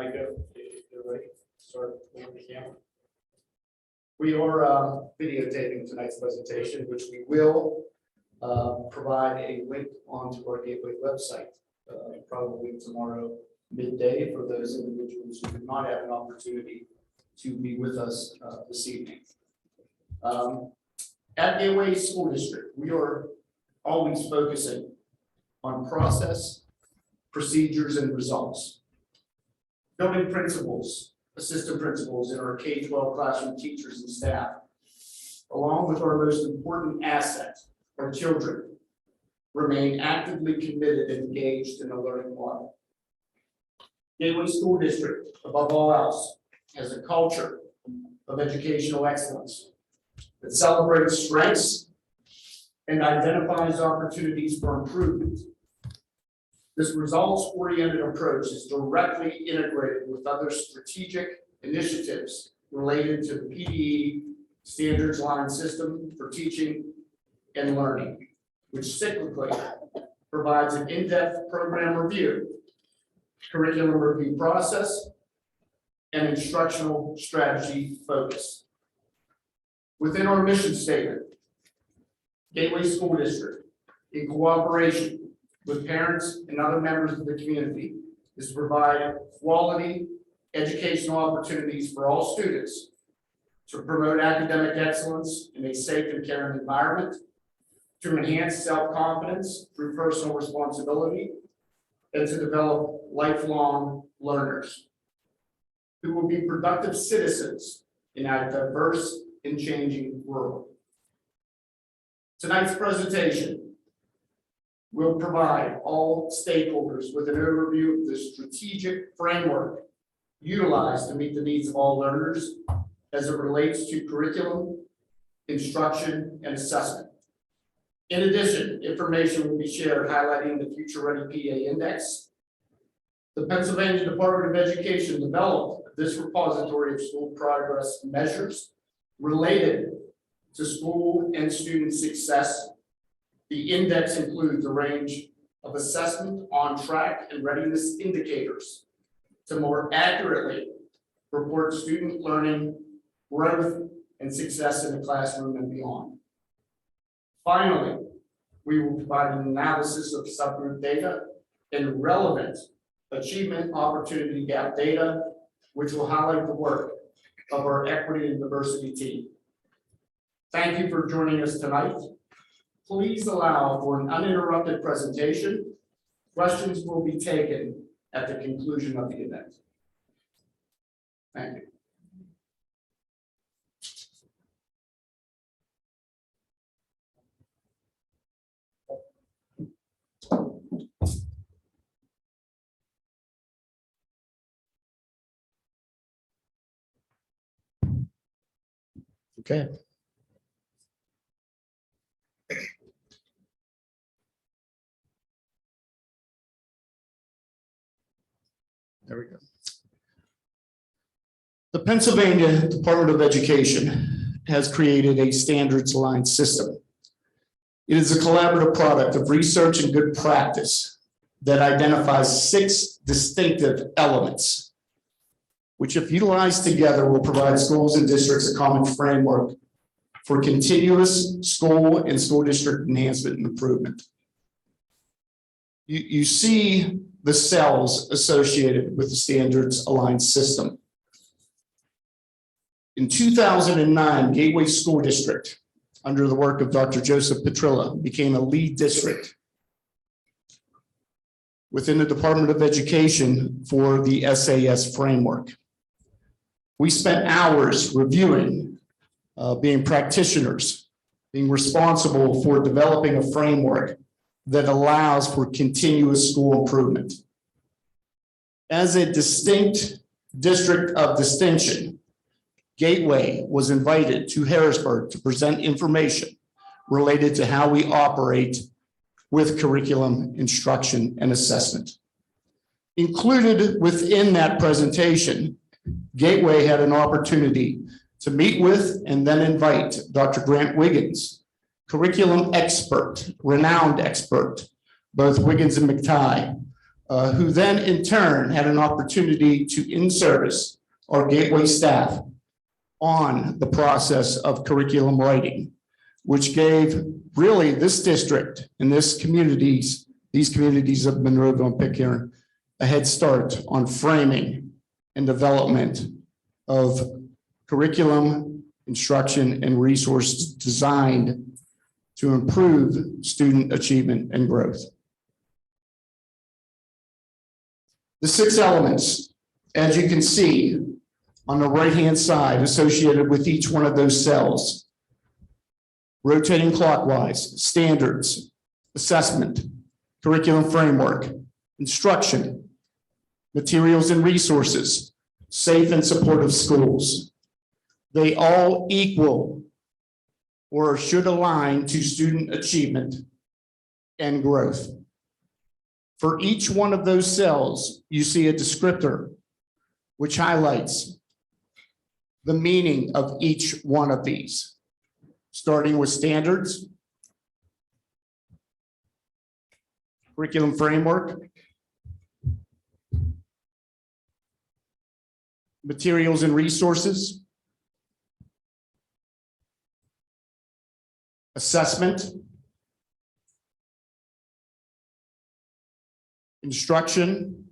Micah, if you're ready, start on the camera. We are videotaping tonight's presentation, which we will provide a link onto our Gateway website, probably tomorrow midday, for those individuals who did not have an opportunity to be with us this evening. At Gateway School District, we are always focusing on process, procedures, and results. Building principals, assistant principals, and our K-12 classroom teachers and staff, along with our most important asset, our children, remain actively committed and engaged in the learning model. Gateway School District, above all else, has a culture of educational excellence that celebrates strengths and identifies opportunities for improvement. This results-oriented approach is directly integrated with other strategic initiatives related to the PDE standards line system for teaching and learning, which cyclically provides an in-depth program review, curriculum review process, and instructional strategy focus. Within our mission statement, Gateway School District, in cooperation with parents and other members of the community, is to provide quality educational opportunities for all students, to promote academic excellence in a safe and caring environment, to enhance self-confidence through personal responsibility, and to develop lifelong learners who will be productive citizens in a diverse and changing world. Tonight's presentation will provide all stakeholders with an overview of the strategic framework utilized to meet the needs of all learners as it relates to curriculum, instruction, and assessment. In addition, information will be shared highlighting the Future Ready PA Index. The Pennsylvania Department of Education developed this repository of school progress measures related to school and student success. The index includes a range of assessment, on track, and readiness indicators to more accurately report student learning, growth, and success in the classroom and beyond. Finally, we will provide an analysis of subgroup data and relevant achievement opportunity gap data, which will highlight the work of our equity and diversity team. Thank you for joining us tonight. Please allow for an uninterrupted presentation. Questions will be taken at the conclusion of the event. Thank you. Okay. There we go. The Pennsylvania Department of Education has created a standards aligned system. It is a collaborative product of research and good practice that identifies 6 distinctive elements, which, if utilized together, will provide schools and districts a common framework for continuous school and school district enhancement and improvement. You see the cells associated with the standards aligned system. In 2009, Gateway School District, under the work of Dr. Joseph Petrilla, became a lead district within the Department of Education for the SAS framework. We spent hours reviewing, being practitioners, being responsible for developing a framework that allows for continuous school improvement. As a distinct district of distinction, Gateway was invited to Harrisburg to present information related to how we operate with curriculum, instruction, and assessment. Included within that presentation, Gateway had an opportunity to meet with and then invite Dr. Grant Wiggins, curriculum expert, renowned expert, both Wiggins and McTighe, who then in turn had an opportunity to in-service our Gateway staff on the process of curriculum writing, which gave really this district and these communities of Monroeville and Pitcairn a head start on framing and development of curriculum, instruction, and resources designed to improve student achievement and growth. The 6 elements, as you can see on the right-hand side associated with each one of those cells, rotating clockwise, standards, assessment, curriculum framework, instruction, materials and resources, safe and supportive schools. They all equal or should align to student achievement and growth. For each one of those cells, you see a descriptor which highlights the meaning of each one of these, starting with standards, curriculum framework, materials and resources, assessment, instruction,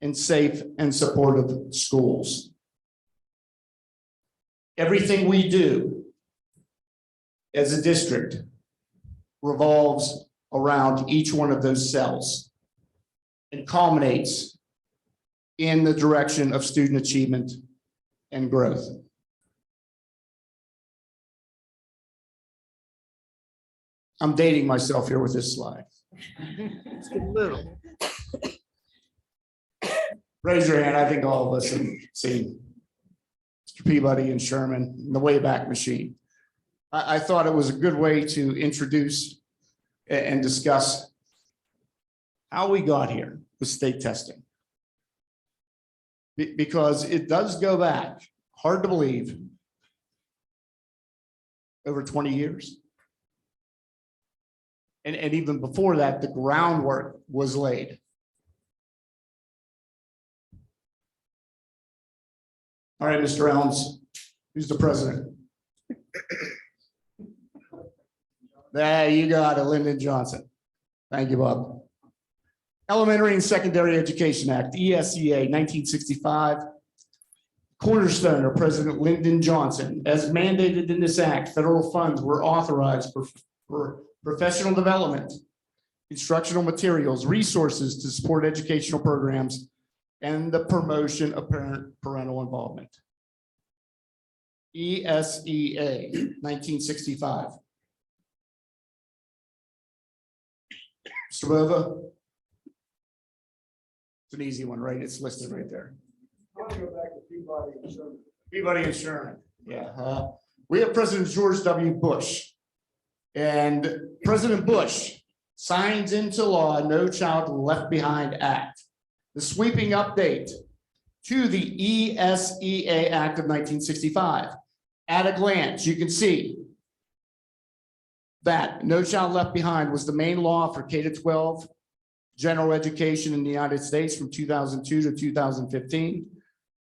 and safe and supportive schools. Everything we do as a district revolves around each one of those cells and culminates in the direction of student achievement and growth. I'm dating myself here with this slide. It's a little. Raise your hand. I think all of us have seen Mr. Peabody and Sherman in the Wayback Machine. I thought it was a good way to introduce and discuss how we got here with state testing. Because it does go back, hard to believe, over 20 years. And even before that, the groundwork was laid. All right, Mr. Elms, who's the president? There you got it, Lyndon Johnson. Thank you, Bob. Elementary and Secondary Education Act, ESEA, 1965. Cornerstone of President Lyndon Johnson. As mandated in this act, federal funds were authorized for professional development, instructional materials, resources to support educational programs, and the promotion of parental involvement. ESEA, 1965. Mr. Bova? It's an easy one, right? It's listed right there. I want to go back to Peabody and Sherman. Peabody and Sherman. Yeah. We have President George W. Bush. And President Bush signs into law No Child Left Behind Act, the sweeping update to the ESEA Act of 1965. At a glance, you can see that No Child Left Behind was the main law for K-12 general education in the United States from 2002 to 2015.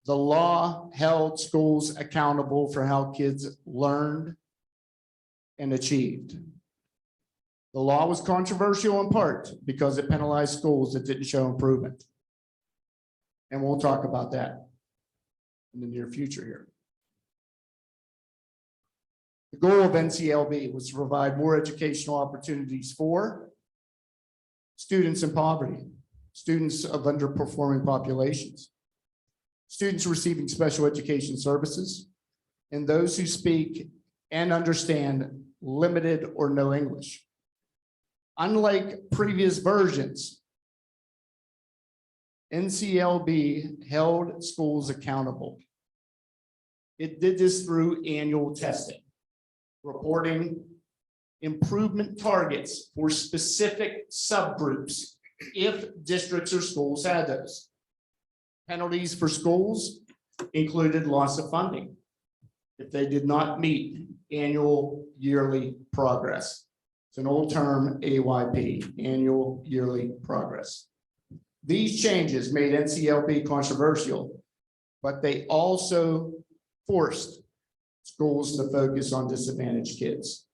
The law held schools accountable for how kids learned and achieved. The law was controversial in part because it penalized schools that didn't show improvement. And we'll talk about that in the near future here. The goal of NCLB was to provide more educational opportunities for students in poverty, students of underperforming populations, students receiving special education services, and those who speak and understand limited or no English. Unlike previous versions, NCLB held schools accountable. It did this through annual testing, reporting improvement targets for specific subgroups if districts or schools had those. Penalties for schools included loss of funding if they did not meet annual yearly progress. It's an old term, AYP, annual yearly progress. These changes made NCLP controversial, but they also forced schools to focus on disadvantaged kids.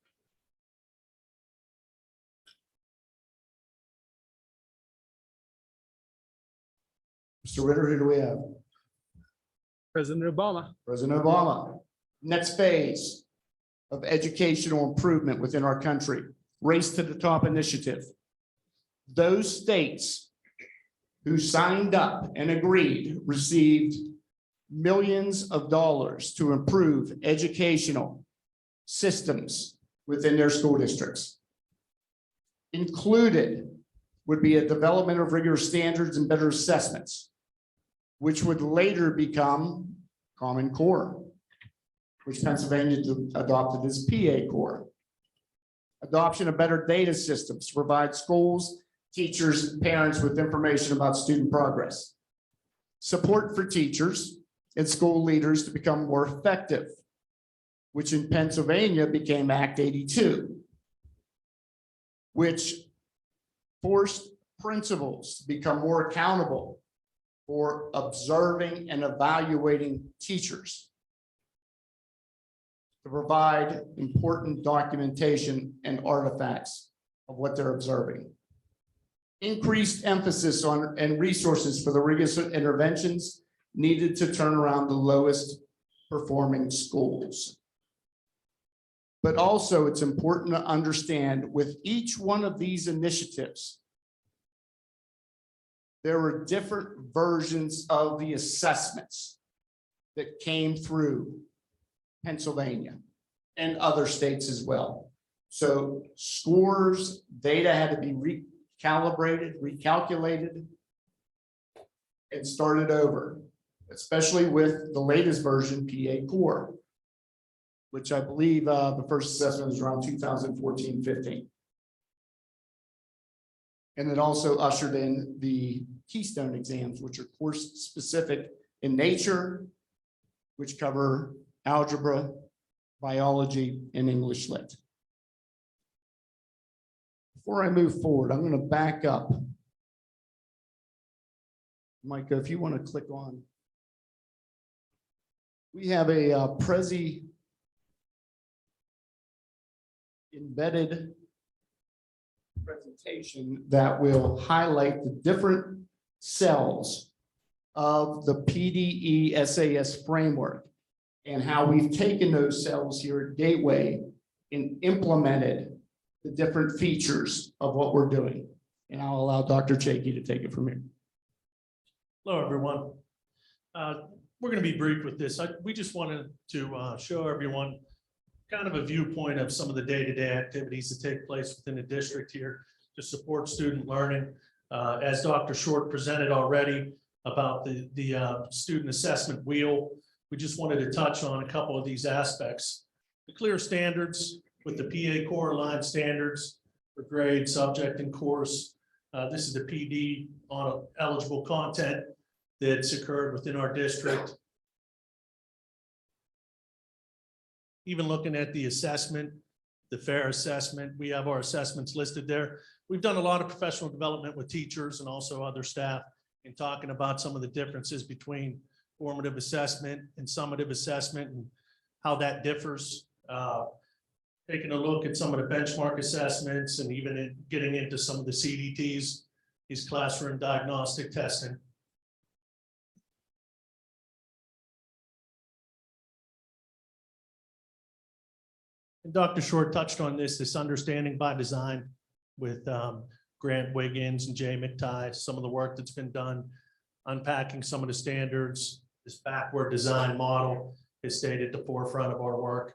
Mr. Ritter, who do we have? President Obama. President Obama. Next phase of educational improvement within our country, Race to the Top initiative. Those states who signed up and agreed received millions of dollars to improve educational systems within their school districts. Included would be a development of rigorous standards and better assessments, which would later become Common Core, which Pennsylvania adopted as PA Core. Adoption of better data systems to provide schools, teachers, parents with information about student progress. Support for teachers and school leaders to become more effective, which in Pennsylvania became Act 82, which forced principals to become more accountable for observing and evaluating teachers, to provide important documentation and artifacts of what they're observing. Increased emphasis on and resources for the rigorous interventions needed to turn around the lowest performing schools. But also it's important to understand with each one of these initiatives, there were different versions of the assessments that came through Pennsylvania and other states as well. So scores, data had to be recalibrated, recalculated, and started over, especially with the latest version, PA Core, which I believe the first assessment was around 2014-15. And it also ushered in the Keystone exams, which are course specific in nature, which cover algebra, biology, and English lit. Before I move forward, I'm going to back up. Micah, if you want to click on. We have a Prezi embedded presentation that will highlight the different cells of the PDE SAS framework and how we've taken those cells here at Gateway and implemented the different features of what we're doing. And I'll allow Dr. Chakey to take it from here. Hello, everyone. We're going to be brief with this. We just wanted to show everyone kind of a viewpoint of some of the day-to-day activities that take place within the district here to support student learning. As Dr. Short presented already about the student assessment wheel, we just wanted to touch on a couple of these aspects. The clear standards with the PA Core aligned standards for grade, subject, and course. This is the PD on eligible content that's occurred within our district. Even looking at the assessment, the fair assessment, we have our assessments listed there. We've done a lot of professional development with teachers and also other staff in talking about some of the differences between formative assessment and summative assessment and how that differs. Taking a look at some of the benchmark assessments and even getting into some of the CDTs, these classroom diagnostic testing. And Dr. Short touched on this understanding by design with Grant Wiggins and Jay McTighe, some of the work that's been done, unpacking some of the standards. This backward design model is stayed at the forefront of our work.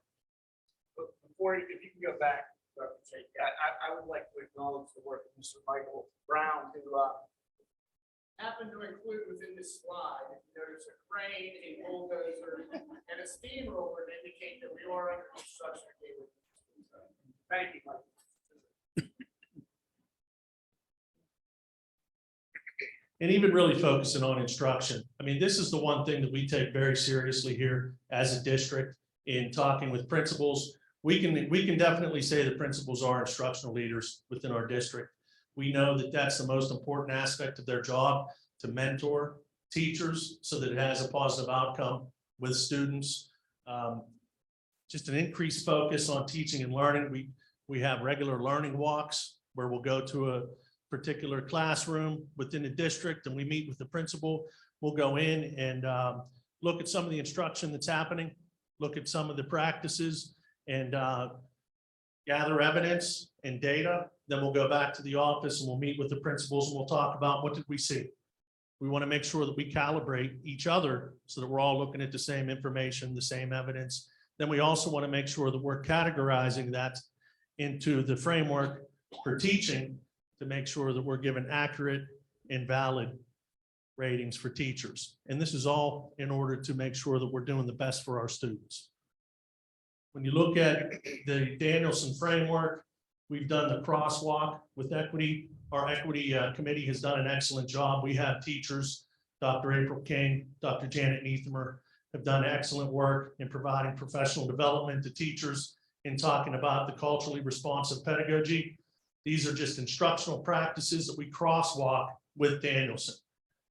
Before, if you can go back, Dr. Chakey, I would like to acknowledge the work of Mr. Michael Brown, who happened to include within this slide, if you notice, a crane, a bulldozer, and a steamroller to indicate that we are under construction. Thank you, Michael. And even really focusing on instruction. I mean, this is the one thing that we take very seriously here as a district in talking with principals. we can definitely say that principals are instructional leaders within our district. We know that that's the most important aspect of their job, to mentor teachers so that it has a positive outcome with students. Just an increased focus on teaching and learning. We have regular learning walks where we'll go to a particular classroom within the district and we meet with the principal. We'll go in and look at some of the instruction that's happening, look at some of the practices, and gather evidence and data. Then we'll go back to the office and we'll meet with the principals and we'll talk about what did we see. We want to make sure that we calibrate each other so that we're all looking at the same information, the same evidence. Then we also want to make sure that we're categorizing that into the framework for teaching to make sure that we're given accurate and valid ratings for teachers. And this is all in order to make sure that we're doing the best for our students. When you look at the Danielson Framework, we've done the crosswalk with equity. Our equity committee has done an excellent job. We have teachers, Dr. April King, Dr. Janet Neithamer, have done excellent work in providing professional development to teachers in talking about the culturally responsive pedagogy. These are just instructional practices that we crosswalk with Danielson.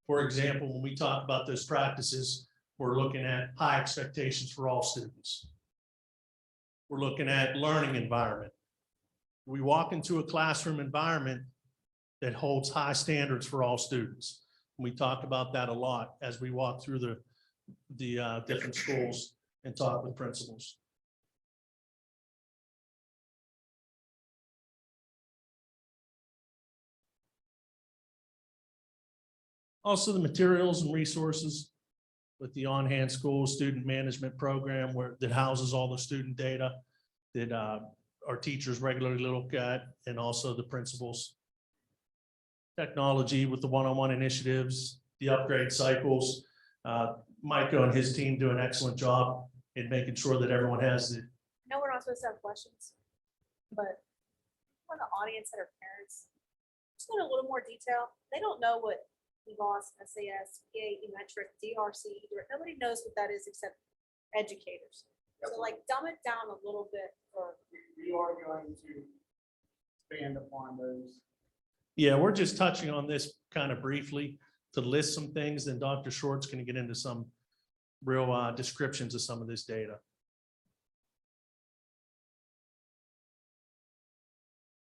For example, when we talk about those practices, we're looking at high expectations for all students. We're looking at learning environment. We walk into a classroom environment that holds high standards for all students. We talk about that a lot as we walk through the different schools and talk with principals. Also, the materials and resources with the on-hand school student management program that houses all the student data that our teachers regularly look at, and also the principals. Technology with the one-on-one initiatives, the upgrade cycles. Micah and his team do an excellent job in making sure that everyone has the. No, we're not supposed to have questions, but for the audience that are parents, just want a little more detail. They don't know what EVOS, SAS, PA, metric, DRC, nobody knows what that is except educators. So like dumb it down a little bit for. We are going to expand upon those. Yeah, we're just touching on this kind of briefly to list some things, then Dr. Short's going to get into some real descriptions of some of this data.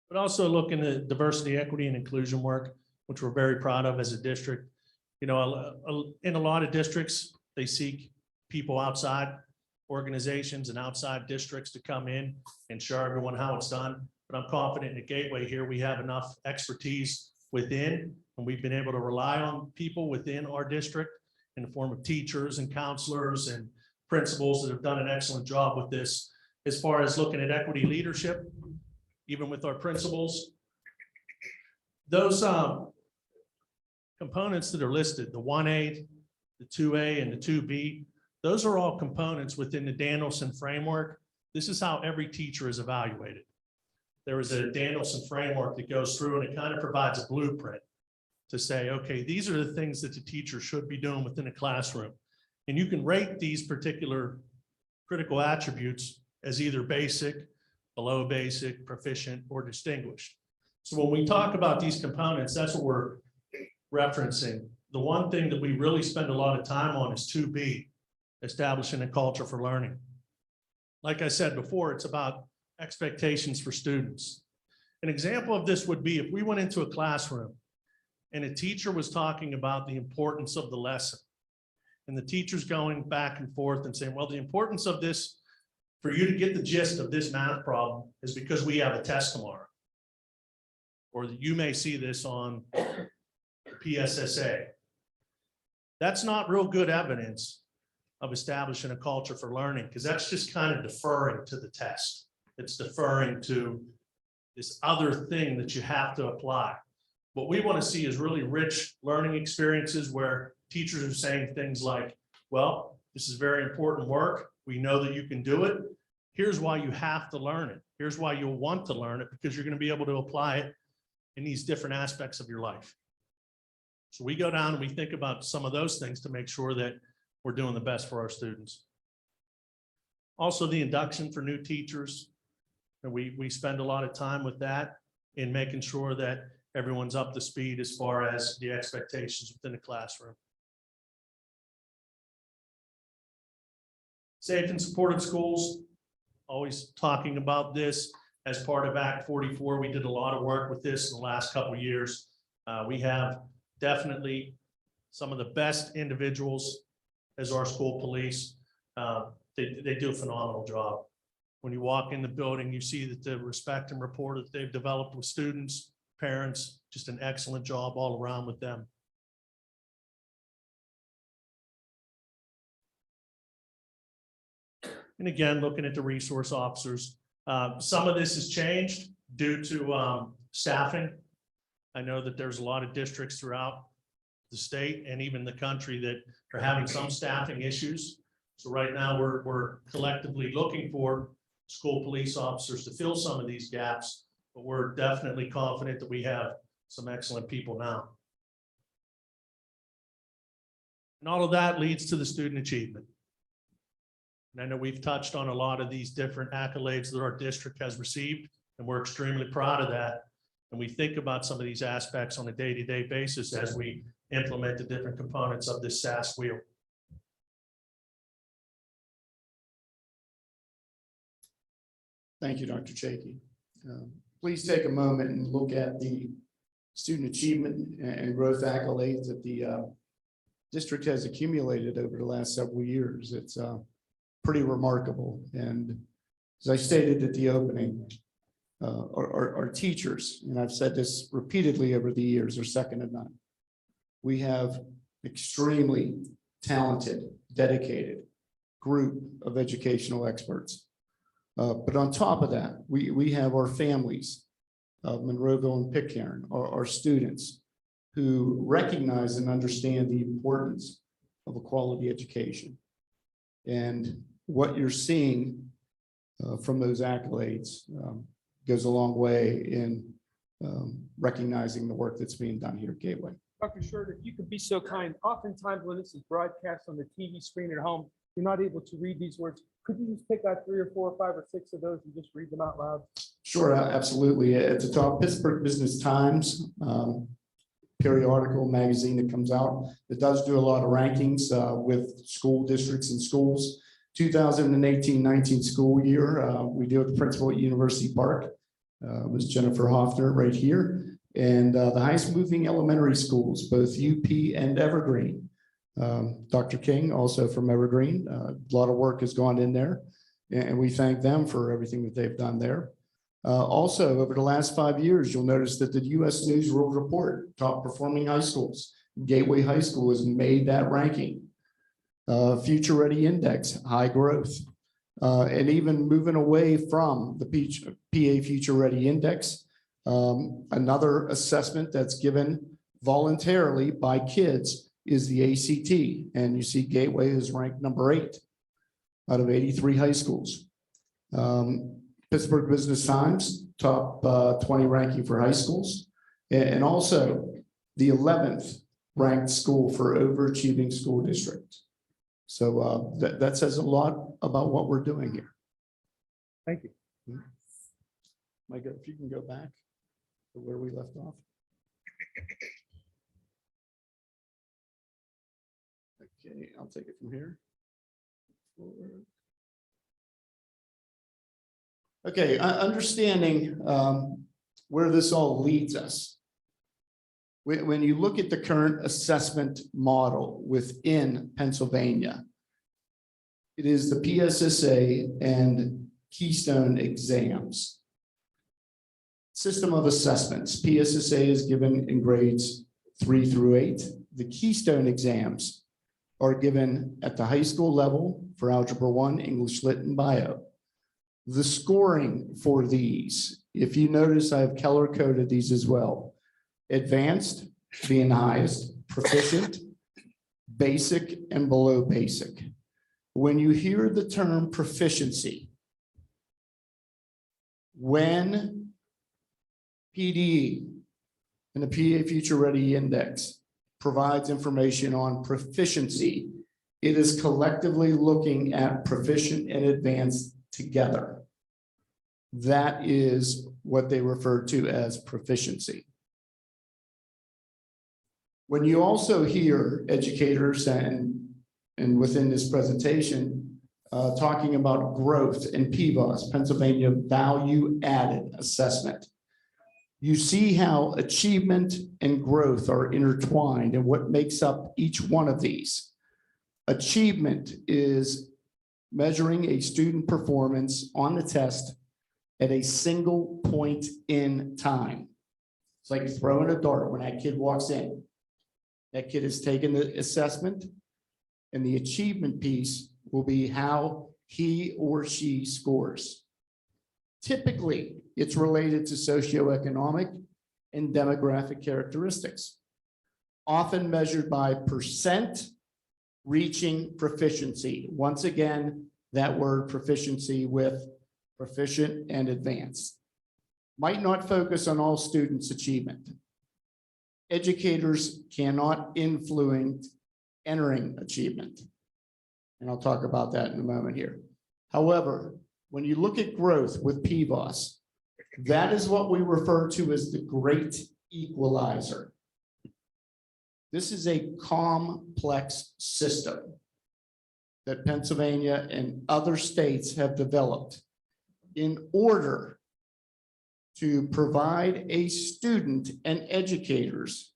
But also looking at diversity, equity, and inclusion work, which we're very proud of as a district. You know, in a lot of districts, they seek people outside organizations and outside districts to come in and show everyone how it's done. But I'm confident in the Gateway here, we have enough expertise within, and we've been able to rely on people within our district in the form of teachers and counselors and principals that have done an excellent job with this. As far as looking at equity leadership, even with our principals, those components that are listed, the 1A, the 2A, and the 2B, those are all components within the Danielson Framework. This is how every teacher is evaluated. There is a Danielson Framework that goes through and it kind of provides a blueprint to say, okay, these are the things that the teacher should be doing within a classroom. And you can rate these particular critical attributes as either basic, below basic, proficient, or distinguished. So when we talk about these components, that's what we're referencing. The one thing that we really spend a lot of time on is 2B, establishing a culture for learning. Like I said before, it's about expectations for students. An example of this would be if we went into a classroom and a teacher was talking about the importance of the lesson, and the teacher's going back and forth and saying, well, the importance of this, for you to get the gist of this math problem, is because we have a test tomorrow. Or that you may see this on PSSA. That's not real good evidence of establishing a culture for learning, because that's just kind of deferring to the test. It's deferring to this other thing that you have to apply. What we want to see is really rich learning experiences where teachers are saying things like, well, this is very important work. We know that you can do it. Here's why you have to learn it. Here's why you'll want to learn it, because you're going to be able to apply it in these different aspects of your life. So we go down and we think about some of those things to make sure that we're doing the best for our students. Also, the induction for new teachers. And we spend a lot of time with that in making sure that everyone's up to speed as far as the expectations within the classroom. Safe and supportive schools, always talking about this as part of Act 44. We did a lot of work with this in the last couple of years. We have definitely some of the best individuals as our school police. They do a phenomenal job. When you walk in the building, you see that the respect and rapport that they've developed with students, parents, just an excellent job all around with them. And again, looking at the resource officers, some of this has changed due to staffing. I know that there's a lot of districts throughout the state and even the country that are having some staffing issues. So right now we're collectively looking for school police officers to fill some of these gaps, but we're definitely confident that we have some excellent people now. And all of that leads to the student achievement. And I know we've touched on a lot of these different accolades that our district has received, and we're extremely proud of that. And we think about some of these aspects on a day-to-day basis as we implement the different components of this SAS wheel. Thank you, Dr. Chakey. Please take a moment and look at the student achievement and growth accolades that the district has accumulated over the last several years. It's pretty remarkable. And as I stated at the opening, our teachers, and I've said this repeatedly over the years, are second to none. We have extremely talented, dedicated group of educational experts. But on top of that, we have our families of Monroeville and Pitcairn, our students who recognize and understand the importance of a quality education. And what you're seeing from those accolades goes a long way in recognizing the work that's being done here at Gateway. Dr. Short, if you could be so kind, oftentimes when this is broadcast on the TV screen at home, you're not able to read these words. Could you just pick out 3 or 4 or 5 or 6 of those and just read them out loud? Sure, absolutely. At the top, Pittsburgh Business Times, periodical magazine that comes out. It does do a lot of rankings with school districts and schools. 2018-19 school year, we do it the principal at University Park. Was Jennifer Hoffner right here. And the highest moving elementary schools, both UP and Evergreen. Dr. King, also from Evergreen, a lot of work has gone in there, and we thank them for everything that they've done there. Also, over the last 5 years, you'll notice that the U.S. News World Report, top performing high schools, Gateway High School has made that ranking. Future Ready Index, high growth, and even moving away from the PA Future Ready Index, another assessment that's given voluntarily by kids is the ACT, and you see Gateway is ranked number 8 out of 83 high schools. Pittsburgh Business Times, top 20 ranking for high schools, and also the 11th ranked school for overachieving school district. So that says a lot about what we're doing here. Thank you. Micah, if you can go back to where we left off. Okay, I'll take it from here. Forward. Okay, understanding where this all leads us. When you look at the current assessment model within Pennsylvania, it is the PSSA and Keystone exams. System of assessments. PSSA is given in grades 3 through 8. The Keystone exams are given at the high school level for Algebra 1, English Lit, and Bio. The scoring for these, if you notice, I have color coded these as well. Advanced being the highest, proficient, basic, and below basic. When you hear the term proficiency, when PDE and the PA Future Ready Index provides information on proficiency, it is collectively looking at proficient and advanced together. That is what they refer to as proficiency. When you also hear educators and within this presentation, talking about growth in PVAS, Pennsylvania Value Added Assessment, you see how achievement and growth are intertwined and what makes up each one of these. Achievement is measuring a student performance on the test at a single point in time. It's like throwing a dart when that kid walks in. That kid has taken the assessment, and the achievement piece will be how he or she scores. Typically, it's related to socioeconomic and demographic characteristics, often measured by percent reaching proficiency. Once again, that word proficiency with proficient and advanced. Might not focus on all students' achievement. Educators cannot influence entering achievement. And I'll talk about that in a moment here. However, when you look at growth with PVAS, that is what we refer to as the great equalizer. This is a complex system that Pennsylvania and other states have developed in order to provide a student and educators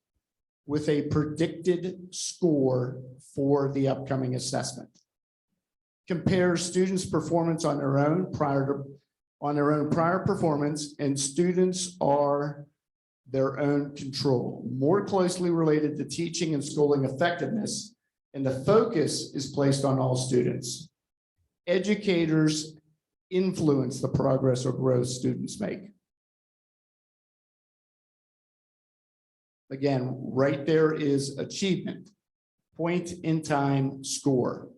with a predicted score for the upcoming assessment. Compares students' performance on their own prior performance, and students are their own control, more closely related to teaching and schooling effectiveness, and the focus is placed on all students. Educators influence the progress or growth students make. Again, right there is achievement, point in time score,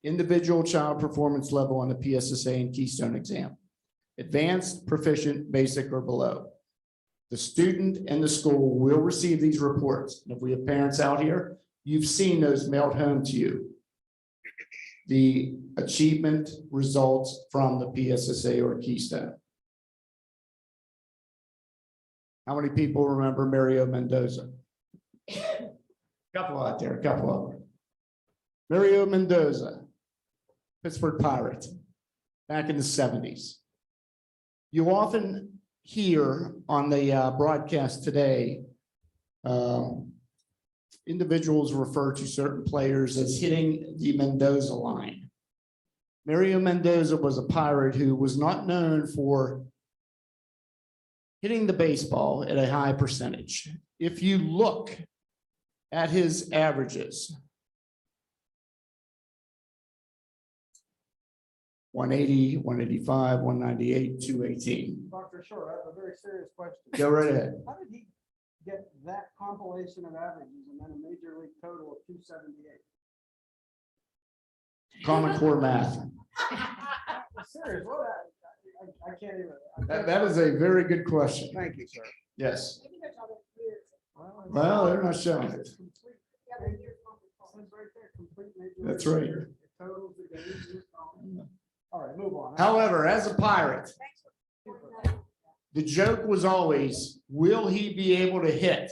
individual child performance level on the PSSA and Keystone exam, advanced, proficient, basic, or below. The student and the school will receive these reports. And if we have parents out here, you've seen those mailed home to you. The achievement results from the PSSA or Keystone. How many people remember Mario Mendoza? Couple out there, a couple of them. Mario Mendoza, Pittsburgh Pirate, back in the 70s. You often hear on the broadcast today, individuals refer to certain players as hitting the Mendoza line. Mario Mendoza was a Pirate who was not known for hitting the baseball at a high percentage. If you look at his averages, 180, 185, 198, 218. Dr. Shore, I have a very serious question. Go right ahead. How did he get that compilation of averages and then a major league total of 278? Common Core math. I'm serious, what? I can't even. That is a very good question. Thank you, sir. Yes. Maybe there's other years. Well, they're not showing it. Yeah, but years Says right there, complete major That's league right. career. It totals the games. All right, move on. However, as a Pirate, Thanks for pointing that out. the joke was always, will he be able to hit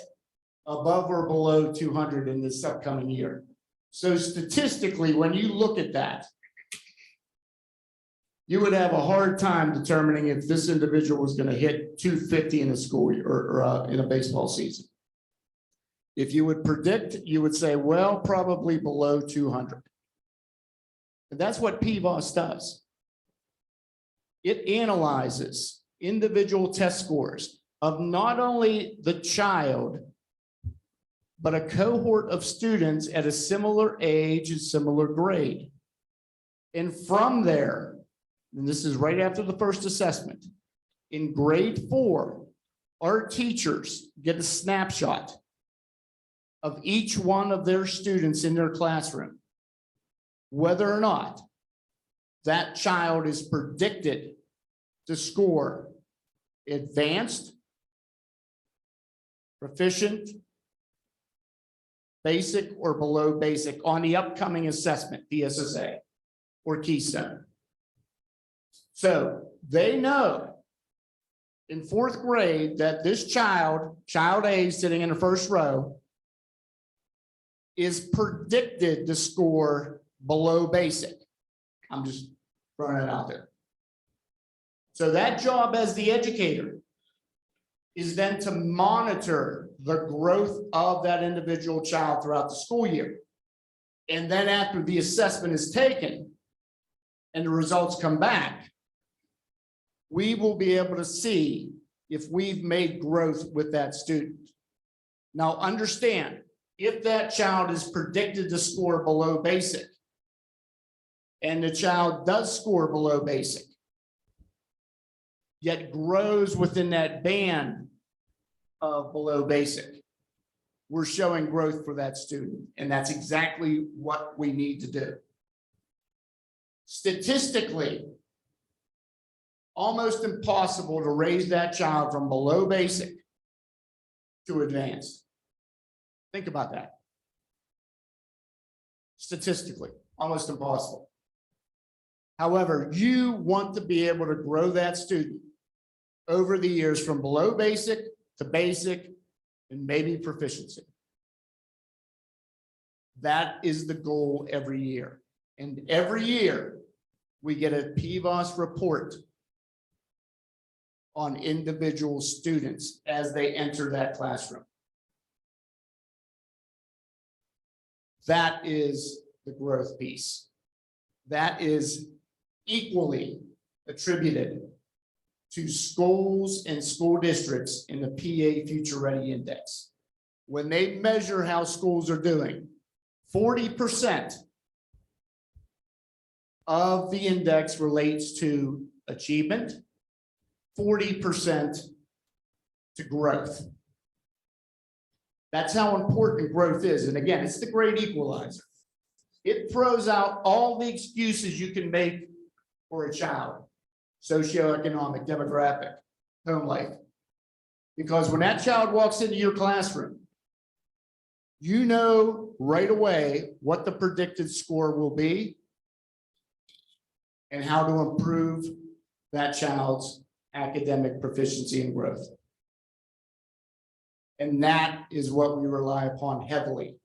above or below 200 in this upcoming year? So statistically, when you look at that, you would have a hard time determining if this individual was going to hit 250 in a school year or in a baseball season. If you would predict, you would say, well, probably below 200. And that's what PVAS does. It analyzes individual test scores of not only the child, but a cohort of students at a similar age and similar grade. And from there, and this is right after the first assessment, in grade 4, our teachers get a snapshot of each one of their students in their classroom, whether or not that child is predicted to score advanced, proficient, basic, or below basic on the upcoming assessment, PSSA or Keystone. So they know in fourth grade that this child A sitting in the first row, is predicted to score below basic. I'm just throwing it out there. So that job as the educator is then to monitor the growth of that individual child throughout the school year. And then after the assessment is taken and the results come back, we will be able to see if we've made growth with that student. Now understand, if that child is predicted to score below basic and the child does score below basic, yet grows within that band of below basic, we're showing growth for that student. And that's exactly what we need to do. Statistically, almost impossible to raise that child from below basic to advanced. Think about that. Statistically, almost impossible. However, you want to be able to grow that student over the years from below basic to basic and maybe proficiency. That is the goal every year. And every year we get a PVOS report on individual students as they enter that classroom. That is the growth piece. That is equally attributed to schools and school districts in the PA Future Ready Index. When they measure how schools are doing, 40% of the index relates to achievement, 40% to growth. That's how important growth is. And again, it's the great equalizer. It throws out all the excuses you can make for a child, socioeconomic, demographic, home life. Because when that child walks into your classroom, you know right away what the predicted score will be and how to improve that child's academic proficiency and growth. And that is what we rely upon heavily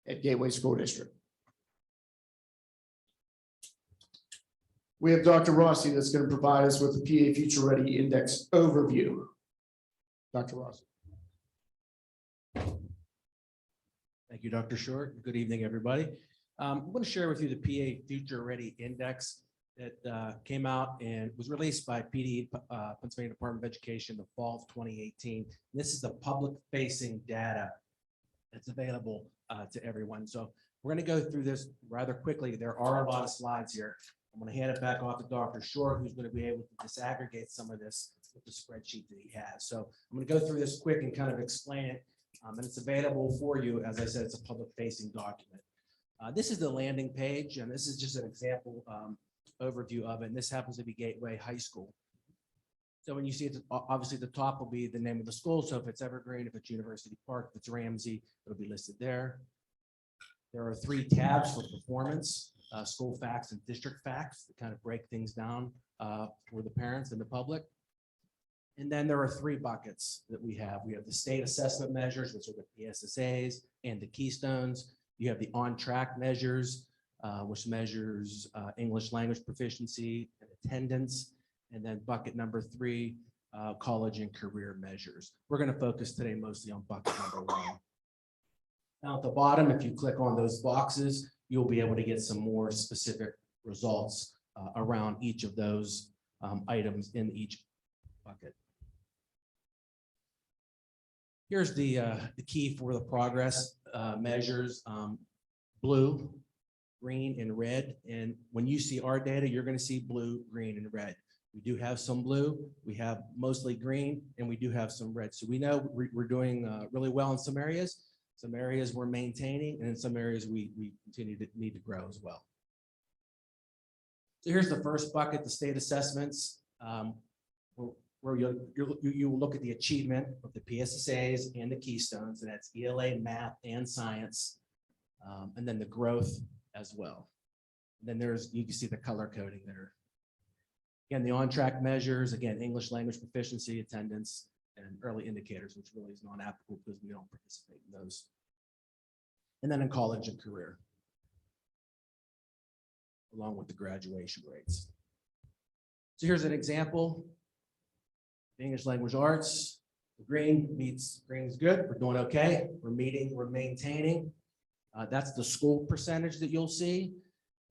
at Gateway School District. We have Dr. Rossi that's going to provide us with the PA Future Ready Index overview. Dr. Rossi. Thank you, Dr. Short. Good evening, everybody. I'm going to share with you the PA Future Ready Index that came out and was released by PD, Pennsylvania Department of Education, the fall of 2018. This is the public-facing data that's available to everyone. So we're going to go through this rather quickly. There are a lot of slides here. I'm going to hand it back off to Dr. Short, who's going to be able to disaggregate some of this with the spreadsheet that he has. So I'm going to go through this quick and kind of explain it. And it's available for you. As I said, it's a public-facing document. This is the landing page, and this is just an example overview of it. And this happens to be Gateway High School. So when you see it, obviously the top will be the name of the school. So if it's Evergreen, if it's University Park, if it's Ramsey, it'll be listed there. There are 3 tabs for performance, school facts and district facts to kind of break things down for the parents and the public. And then there are 3 buckets that we have. We have the state assessment measures, which are the PSSAs and the keystones. You have the on-track measures, which measures English language proficiency and attendance. And then bucket number 3, college and career measures. We're going to focus today mostly on bucket number 1. Now at the bottom, if you click on those boxes, you'll be able to get some more specific results around each of those items in each bucket. Here's the key for the progress measures, blue, green, and red. And when you see our data, you're going to see blue, green, and red. We do have some blue, we have mostly green, and we do have some red. So we know we're doing really well in some areas we're maintaining, and in some areas we continue to need to grow as well. So here's the first bucket, the state assessments. Where you will look at the achievement of the PSSAs and the keystones, and that's ELA, math, and science, and then the growth as well. And then you can see the color coding there. Again, the on-track measures, again, English language proficiency, attendance, and early indicators, which really is non-applicable because we don't participate in those. And then in college and career, along with the graduation rates. So here's an example. English language arts, green is good. We're doing okay. We're maintaining. That's the school percentage that you'll see.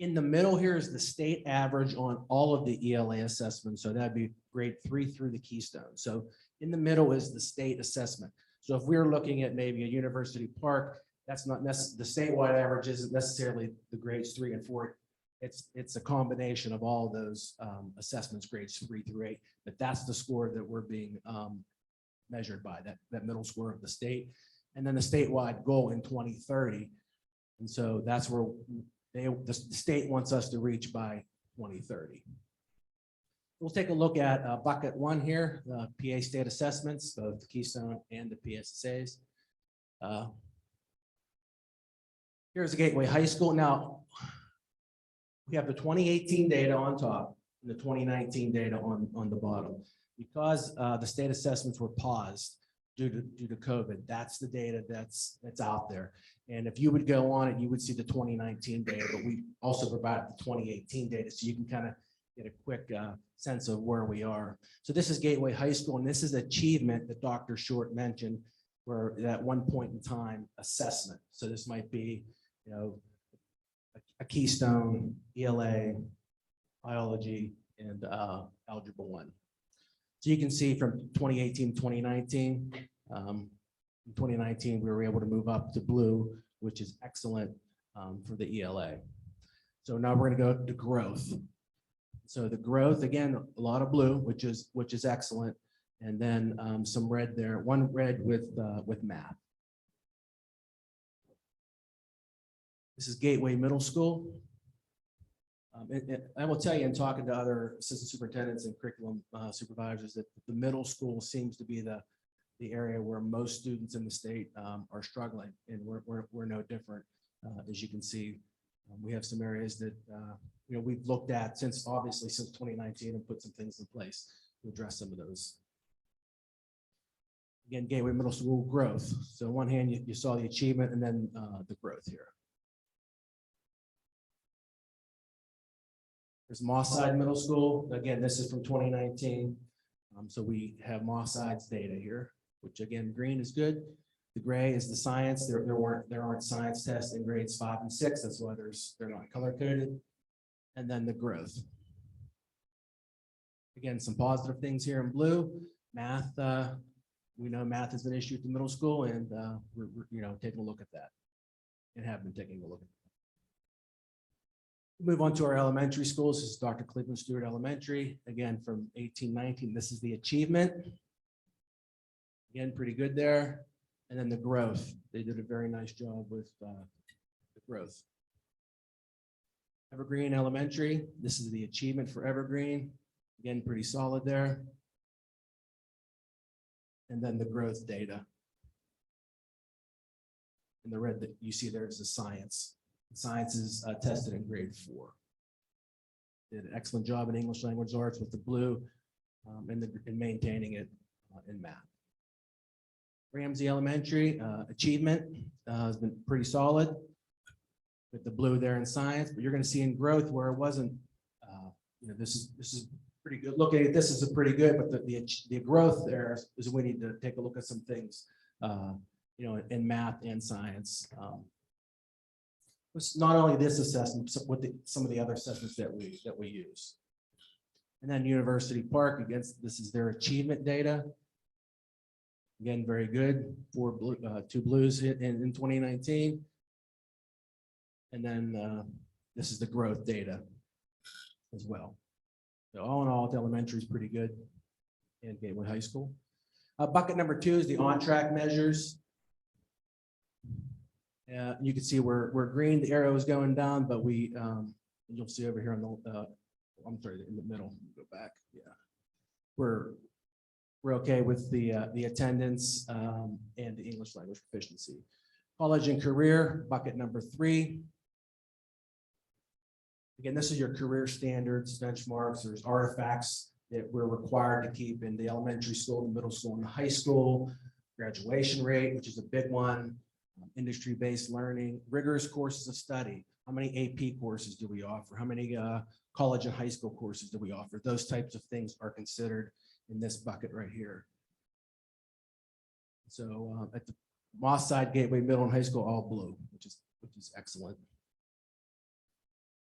In the middle here is the state average on all of the ELA assessments. So that'd be grade 3 through the Keystone. So in the middle is the state assessment. So if we're looking at maybe a University Park, that's not necessarily, the statewide average isn't necessarily the grades 3 and 4. It's a combination of all those assessments, grades 3 through 8, but that's the score that we're being measured by, that middle score of the state. And then the statewide goal in 2030. And so that's where the state wants us to reach by 2030. We'll take a look at bucket 1 here, the PA state assessments, both the Keystone and the PSSAs. Here's the Gateway High School. Now, we have the 2018 data on top and the 2019 data on the bottom. Because the state assessments were paused due to COVID, that's the data that's out there. And if you would go on it, you would see the 2019 data, but we also provided the 2018 data, so you can kind of get a quick sense of where we are. So this is Gateway High School, and this is achievement that Dr. Short mentioned, where at one point in time assessment. So this might be, a Keystone, ELA, biology, and Algebra 1. So you can see from 2018 to 2019, in 2019, we were able to move up to blue, which is excellent for the ELA. So now we're going to go to growth. So the growth, again, a lot of blue, which is excellent, and then some red there, one red with math. This is Gateway Middle School. I will tell you, in talking to other assistant superintendents and curriculum supervisors, that the middle school seems to be the area where most students in the state are struggling, and we're no different. As you can see, we have some areas that we've looked at since 2019 and put some things in place to address some of those. Again, Gateway Middle School growth. So on one hand, you saw the achievement, and then the growth here. There's Moss Side Middle School. Again, this is from 2019. So we have Moss Side's data here, which again, green is good. The gray is the science. There aren't science tests in grades 5 and 6. That's why they're not color coded. And then the growth. Again, some positive things here in blue. Math, we know math is an issue at the middle school, and we're taking a look at that, and have been taking a look at that. Move on to our elementary schools. This is Dr. Cleveland Stewart Elementary. Again, from 1819, this is the achievement. Again, pretty good there. And then the growth. They did a very nice job with the growth. Evergreen Elementary. This is the achievement for Evergreen. Again, pretty solid there. And then the growth data. And the red that you see there is the science. Science is tested in grade 4. Did an excellent job in English language arts with the blue and maintaining it in math. Ramsey Elementary achievement has been pretty solid with the blue there in science, but you're going to see in growth where it wasn't. This is pretty good. Looking at this is a pretty good, but the growth there is we need to take a look at some things, in math and science. It's not only this assessment, but with some of the other assessments that we use. And then University Park, again, this is their achievement data. Again, very good. 2 blues in 2019. And then this is the growth data as well. So all in all, the elementary is pretty good in Gateway High School. Bucket number 2 is the on-track measures. You can see we're green, the arrow is going down, but you'll see over here on the, I'm sorry, in the middle, go back. Yeah. We're okay with the attendance and the English language proficiency. College and career, bucket number 3. Again, this is your career standards, benchmarks, there's artifacts that we're required to keep in the elementary school, the middle school, and the high school. Graduation rate, which is a big one, industry-based learning, rigorous courses of study. How many AP courses do we offer? How many college and high school courses do we offer? Those types of things are considered in this bucket right here. So at the Moss side, Gateway Middle and High School, all blue, which is excellent.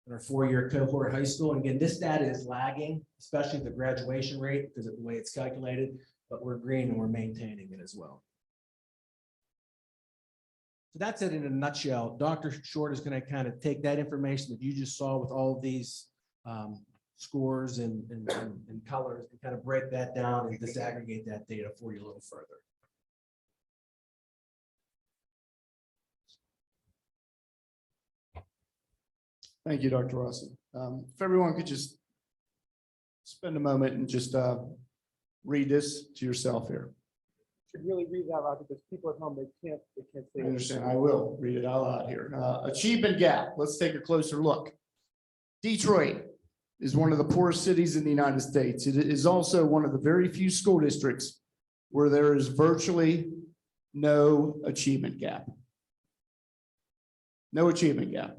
In our four-year cohort high school, and again, this data is lagging, especially the graduation rate because of the way it's calculated, but we're green and we're maintaining it as well. So that's it in a nutshell. Dr. Short is going to kind of take that information that you just saw with all of these scores and colors and kind of break that down and disaggregate that data for you a little further. Thank you, Dr. Rossi. If everyone could just spend a moment and just read this to yourself here. Should really read that out loud because people at home, they can't say I it. understand. I will read it out loud here. Achievement gap. Let's take a closer look. Detroit is one of the poorest cities in the United States. It is also one of the very few school districts where there is virtually no achievement gap. No achievement gap.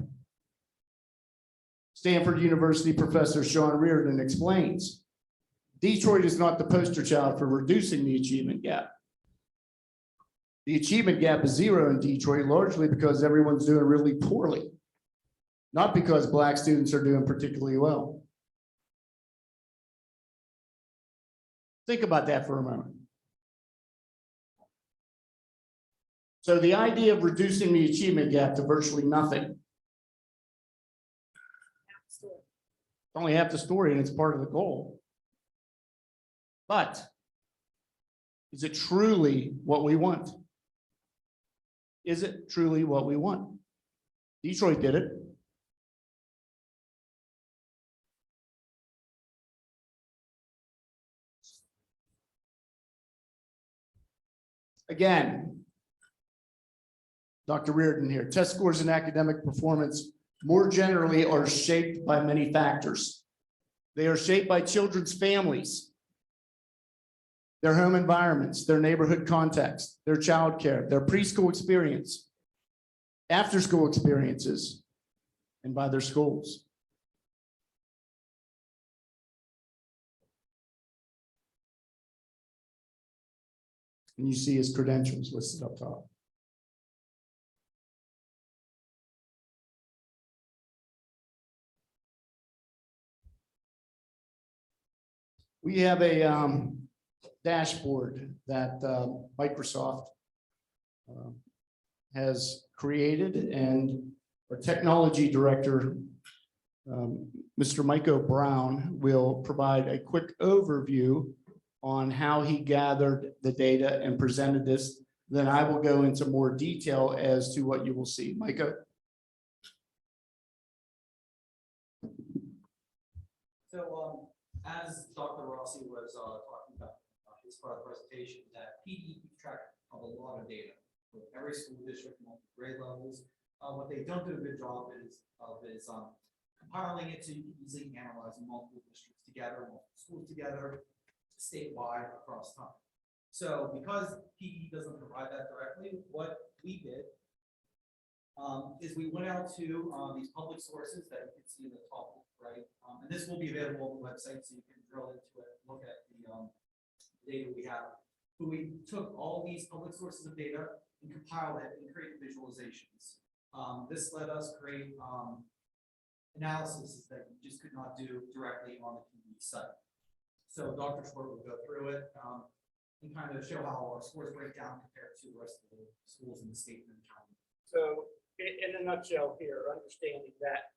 Stanford University professor Sean Reardon explains, Detroit is not the poster child for reducing the achievement gap. The achievement gap is zero in Detroit, largely because everyone's doing really poorly, not because Black students are doing particularly well. Think about that for a moment. So the idea of reducing the achievement gap to virtually nothing, it's only half the story and it's part of the goal. But is it truly what we want? Is it truly what we want? Detroit did it. Again, Dr. Reardon here, test scores and academic performance more generally are shaped by many factors. They are shaped by children's families, their home environments, their neighborhood context, their childcare, their preschool experience, after-school experiences, and by their schools. And you see his credentials listed up top. We have a dashboard that Microsoft has created, and our technology director, Mr. Micah Brown, will provide a quick overview on how he gathered the data and presented this. Then I will go into more detail as to what you will see. Micah? So as Dr. Rossi was talking about his part of the presentation, that PD keeps track of a lot of data for every school district, multiple grade levels. What they don't do a good job is compiling it so you can easily analyze multiple districts together, multiple schools together, statewide across time. So because PD doesn't provide that directly, what we did is we went out to these public sources that you can see in the top right, and this will be available on the website, so you can drill into it, look at the data we have. But we took all these public sources of data and compiled it and create visualizations. This let us create analysis that you just could not do directly on the PD site. So Dr. Short will go through it and kind of show how our scores break down compared to the rest of the schools in the state and the county. So in a nutshell here, understanding that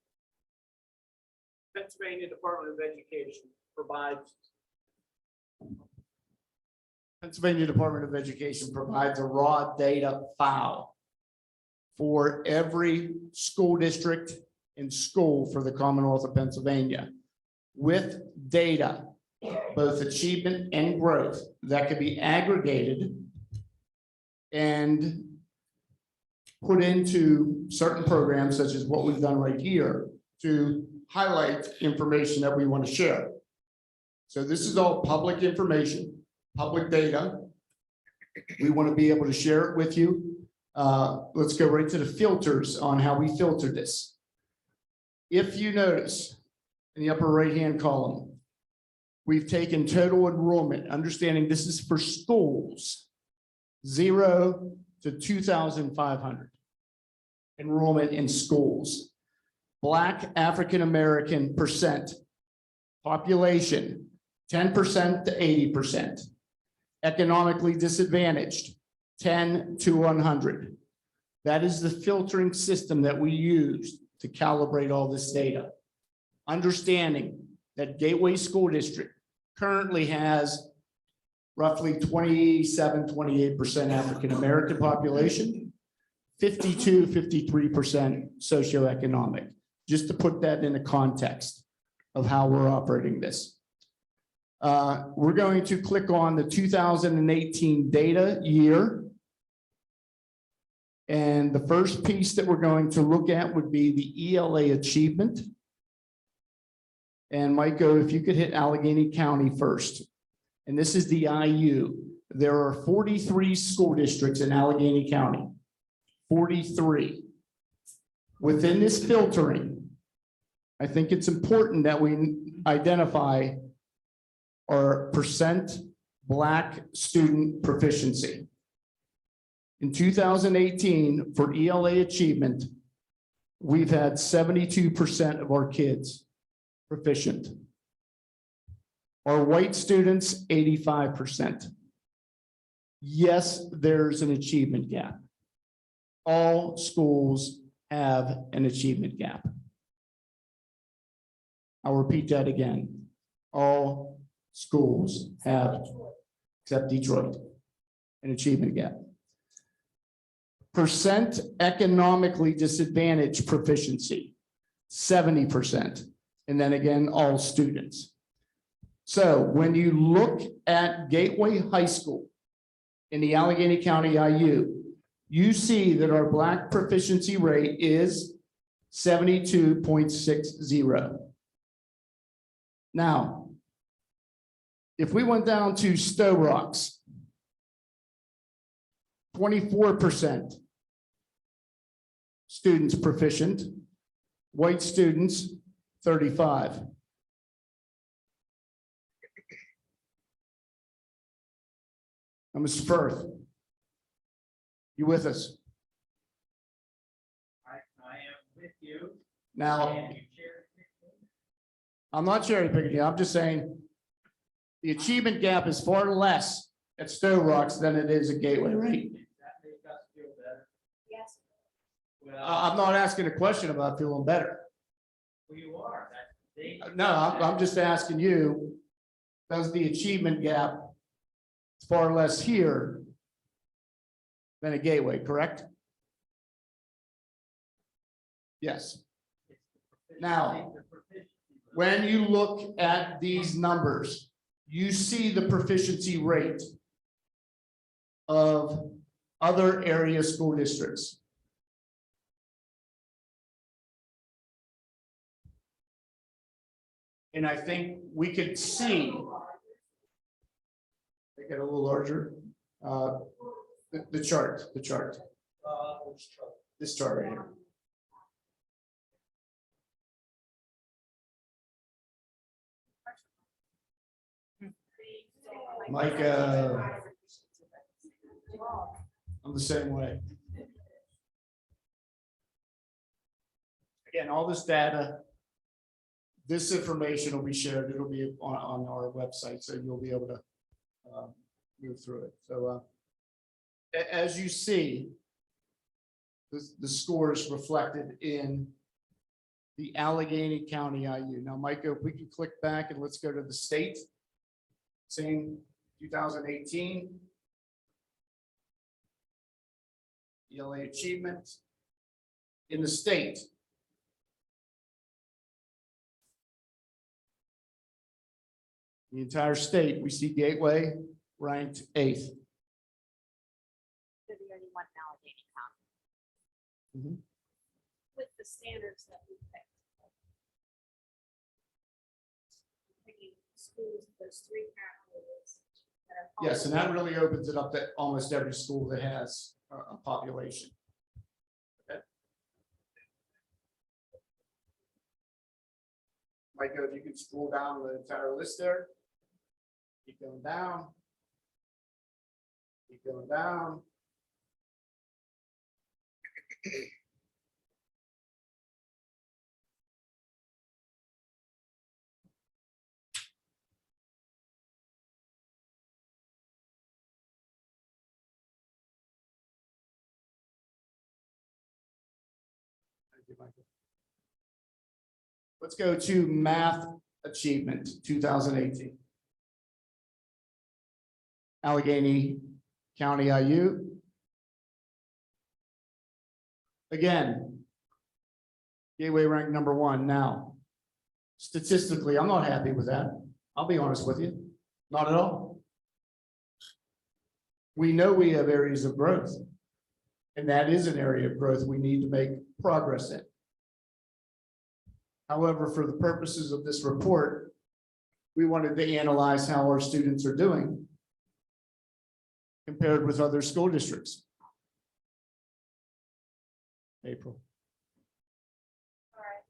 Pennsylvania Department of Education provides a raw data file for every school district and school for the Commonwealth of Pennsylvania with data, both achievement and growth, that could be aggregated and put into certain programs, such as what we've done right here, to highlight information that we want to share. So this is all public information, public data. We want to be able to share it with you. Let's go right to the filters on how we filter this. If you notice in the upper right-hand column, we've taken total enrollment, understanding this is for schools, 0 to 2,500 enrollment in schools. Black African-American percent, population, 10% to 80%. Economically disadvantaged, 10 to 100. That is the filtering system that we use to calibrate all this data. Understanding that Gateway School District currently has roughly 27, 28% African-American population, 52, 53% socioeconomic, just to put that in a context of how we're operating this. We're going to click on the 2018 data year. And the first piece that we're going to look at would be the ELA achievement. And Micah, if you could hit Allegheny County first. And this is the IU. There are 43 school districts in Allegheny County. 43. Within this filtering, I think it's important that we identify our percent Black student proficiency. In 2018, for ELA achievement, we've had 72% of our kids proficient. Our white students, 85%. Yes, there's an achievement gap. All schools have an achievement gap. I'll repeat that again. All schools have, except Detroit, an achievement gap. Percent economically disadvantaged proficiency, 70%. And then again, all students. So when you look at Gateway High School in the Allegheny County IU, you see that our Black proficiency rate is 72.60. Now, if we went down to Stowe Rocks, 24% students proficient, white students, 35. Now, Mr. Firth, you with us? I am with you. Now, And you shared with me. I'm not cherry picking you. I'm just saying the achievement gap is far less at Stowe Rocks than it is at Gateway, right? Does that make us feel better? Yes. Well, I'm not asking a question about feeling better. you are. No, I'm just asking you, does the achievement gap far less here than a Gateway, correct? Yes. Now, when you look at these numbers, you see the proficiency rate of other area school districts. And I think we could see, make it a little larger, the chart, Which chart? this chart right here. Mike, I'm the same way. Again, all this data, this information will be shared. It'll be on our website, so you'll be able to move through it. So as you see, the scores reflected in the Allegheny County IU. Now, Micah, if we can click back and let's go to the state. Same 2018. ELA achievement in the state. The entire state, we see Gateway ranked 8th. They're the only one in Allegheny County. Mhm. With the standards that we picked. schools, those three categories. that are Yes, and that public. really opens it up to almost every school that has a population. Micah, if you could scroll down the entire list there. Keep going down. Keep going down. Thank you, Micah. Let's go to math achievement, 2018. Allegheny County IU. Again, Gateway ranked number 1. Now, statistically, I'm not happy with that. I'll be honest with you, not at all. We know we have areas of growth, and that is an area of growth we need to make progress in. However, for the purposes of this report, we wanted to analyze how our students are doing compared with other school districts. April. All right.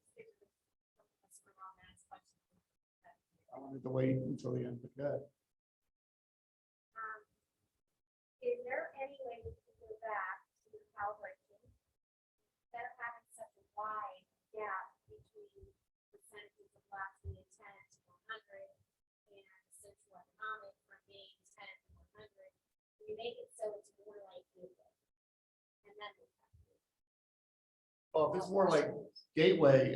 I wanted to wait until the end, but good. Is there any way we can go back to the calibration? Instead of having such a wide gap between percentages of last being 10 to 100 and socioeconomic from being 10 to 100, we make it so it's more like Gateway. And then we have to. Well, if it's more like Gateway,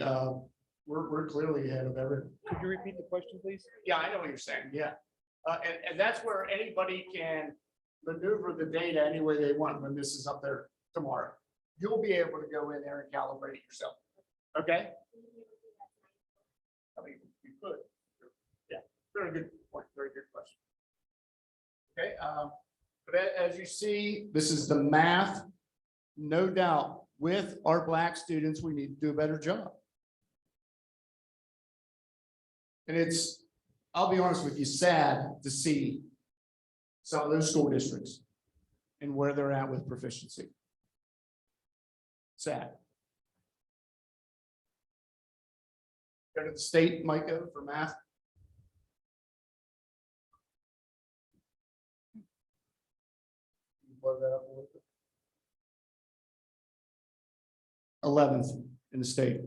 we're clearly ahead of everything. Could you repeat the question, please? Yeah, I know what you're saying, yeah. And that's where anybody can maneuver the data any way they want when this is up there tomorrow. You'll be able to go in there and calibrate it yourself, okay? I mean, you could. Yeah, very good point, very good question. Okay, But as you see, this is the math. No doubt, with our Black students, we need to do a better job. And it's, I'll be honest with you, sad to see some of those school districts and where they're at with proficiency. Sad. Go to the state, Micah, for math. Blow that up a little bit. 11th in the state.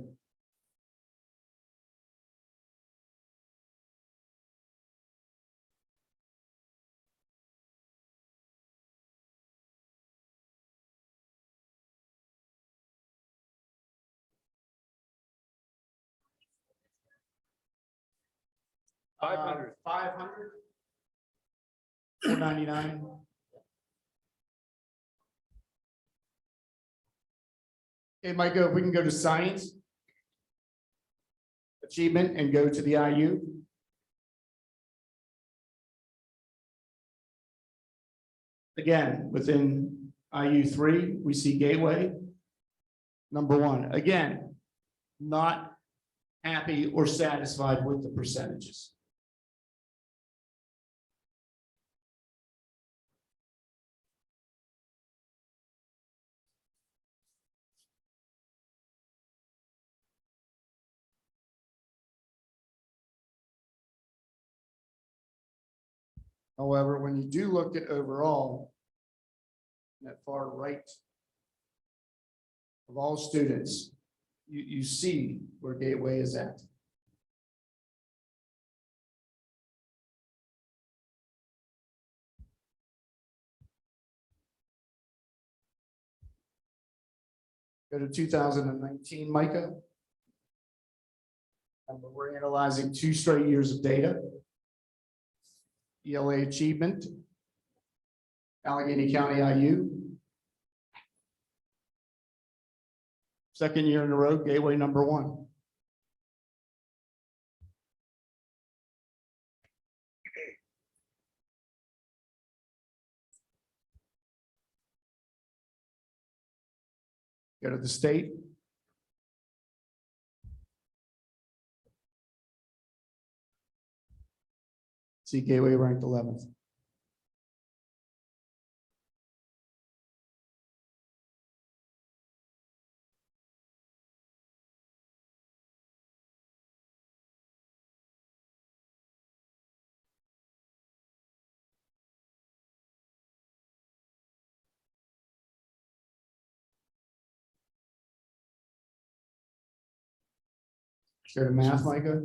Uh, 500. 500. 499. Okay, Micah, if we can go to science achievement and go to the IU. Again, within IU3, we see Gateway. Number 1, again, not happy or satisfied with the percentages. However, when you do look at overall, that far right of all students, you see where Gateway is at. Go to 2019, Micah. And we're analyzing 2 straight years of data. ELA achievement, Allegheny County IU. Second year in a row, Gateway number 1. Go to the state. See Gateway ranked 11th. Go to math, Micah.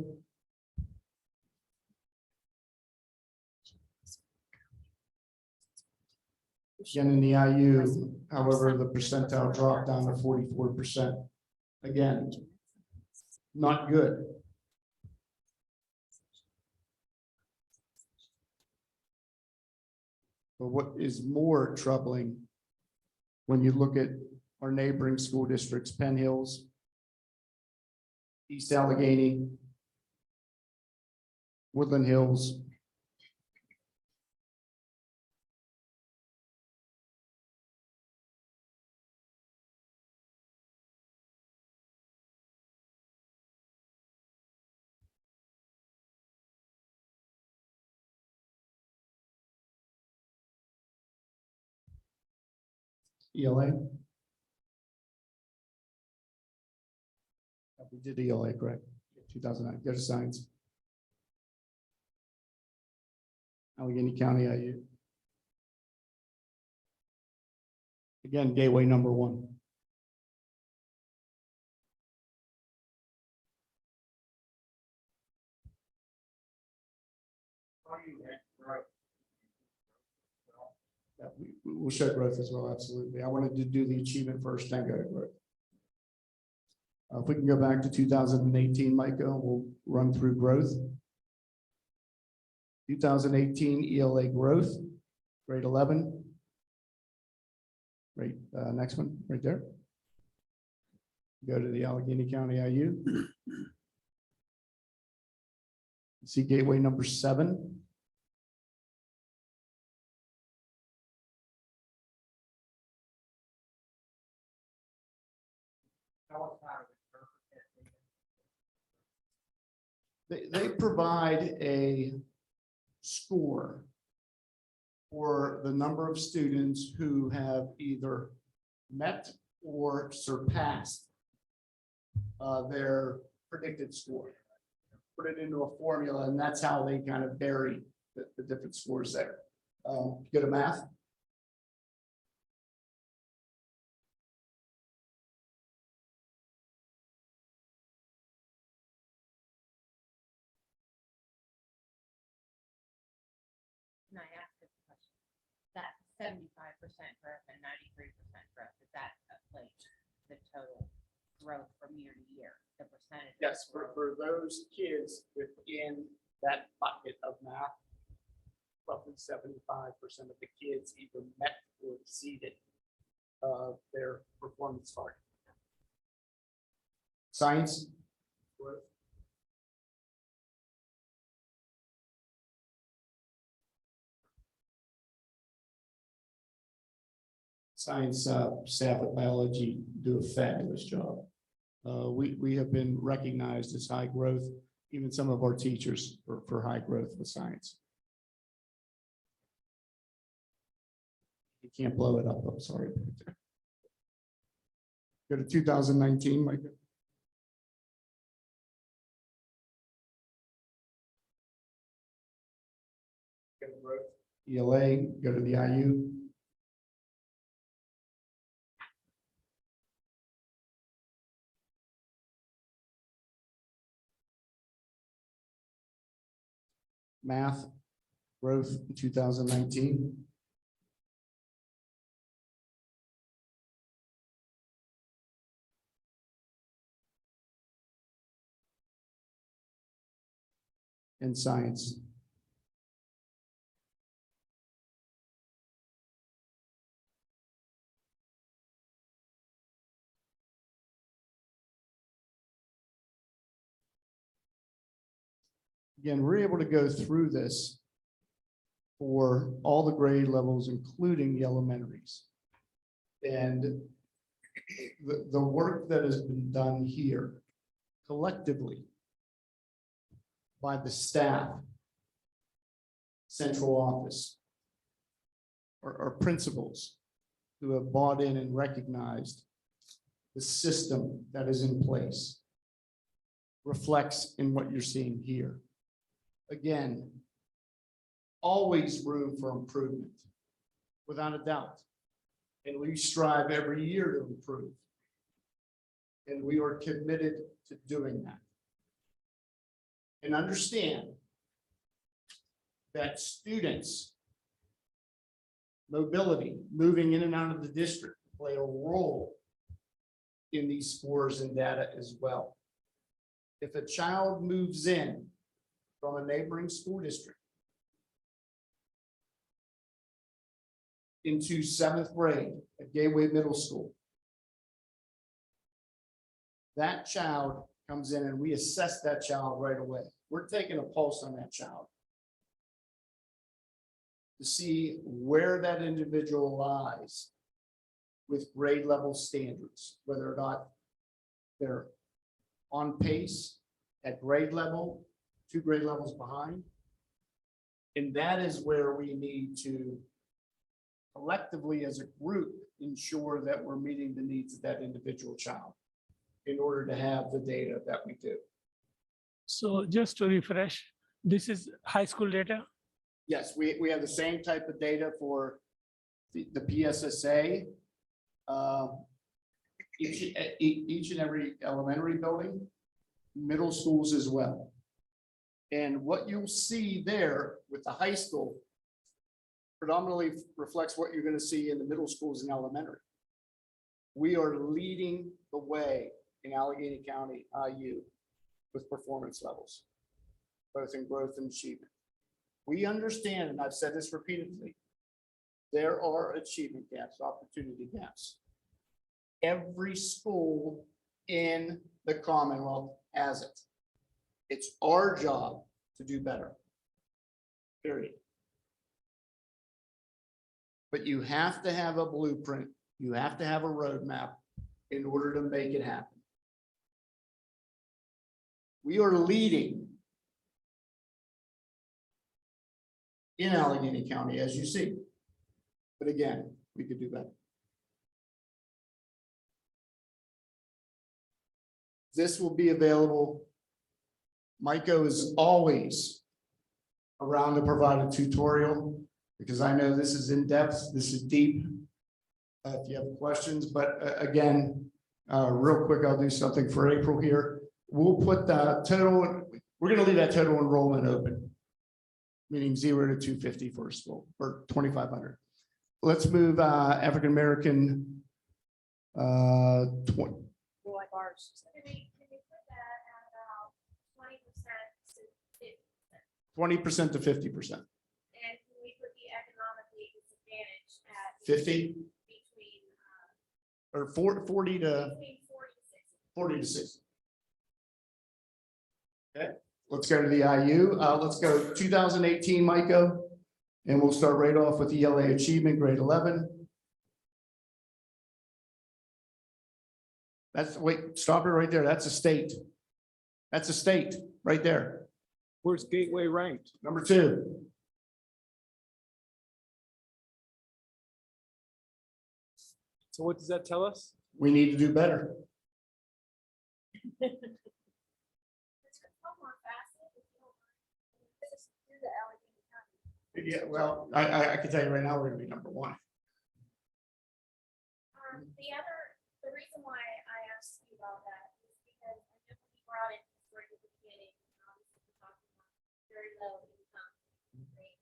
Again, in the IU, however, the percentile dropped down to 44%. Again, not good. But what is more troubling when you look at our neighboring school districts, Penn Hills, East Allegheny, Woodland Hills, ELA. We did ELA, correct? 2009, go to science. Allegheny County IU. Again, Gateway number 1. Yeah, we'll show growth as well, absolutely. I wanted to do the achievement first, then go to growth. If we can go back to 2018, Micah, we'll run through growth. 2018 ELA growth, grade 11. Great, next one, right there. Go to the Allegheny County IU. See Gateway number 7. They provide a score for the number of students who have either met or surpassed their predicted score. Put it into a formula, and that's how they kind of vary the different scores there. Go to math. Can I ask a question? That 75% growth and 93% growth, is that like the total growth from year to year, the percentage? Yes, for those kids within that bucket of math, roughly 75% of the kids either met or exceeded their performance target. Science. Science staff at biology do a fabulous job. We have been recognized as high growth, even some of our teachers for high growth with science. You can't blow it up, I'm sorry. Go to 2019, Mike. ELA, go to the IU. Math growth in 2019. And science. Again, we're able to go through this for all the grade levels, including the elementaries. And the work that has been done here collectively by the staff central office, or principals who have bought in and recognized the system that is in place reflects in what you're seeing here. Again, always room for improvement, without a doubt. And we strive every year to improve. And we are committed to doing that. And understand that students' mobility, moving in and out of the district, play a role in these scores and data as well. If a child moves in from a neighboring school district into 7th grade at Gateway Middle School, that child comes in and we assess that child right away. We're taking a pulse on that child to see where that individual lies with grade level standards, whether or not they're on pace at grade level, 2 grade levels behind. And that is where we need to collectively as a group ensure that we're meeting the needs of that individual child in order to have the data that we do. So just to refresh, this is high school data? Yes, we have the same type of data for the PSSA. Each and every elementary building, middle schools as well. And what you'll see there with the high school predominantly reflects what you're going to see in the middle schools and elementary. We are leading the way in Allegheny County IU with performance levels, both in growth and achievement. We understand, and I've said this repeatedly, there are achievement gaps, opportunity gaps. Every school in the Commonwealth has it. It's our job to do better, period. But you have to have a blueprint, you have to have a roadmap in order to make it happen. We are leading in Allegheny County, as you see. But again, we could do better. This will be available. Maiko is always around to provide a tutorial because I know this is in depth, this is deep. If you have questions, but again, real quick, I'll do something for April here. We'll put the total, we're going to leave that total enrollment open, meaning 0 to 250 for a school or 2,500. Let's move African American 20. More like ours. Can we put that at about 20% to 50%? 20% to 50%. And can we put the economically disadvantaged at 50 between, or 40 to between 40 to 60? 40 to 60. Okay, let's go to the IU. Let's go 2018, Maiko, and we'll start right off with ELA achievement, grade 11. That's, wait, stop it right there. That's a state. That's a state right there. Where's Gateway ranked? Number 2. So what does that tell us? We need to do better. Yeah, well, I can tell you right now, we're gonna be number 1. The reason why I asked you about that is because I know when you brought it right at the beginning, obviously we're talking about very low income. Right?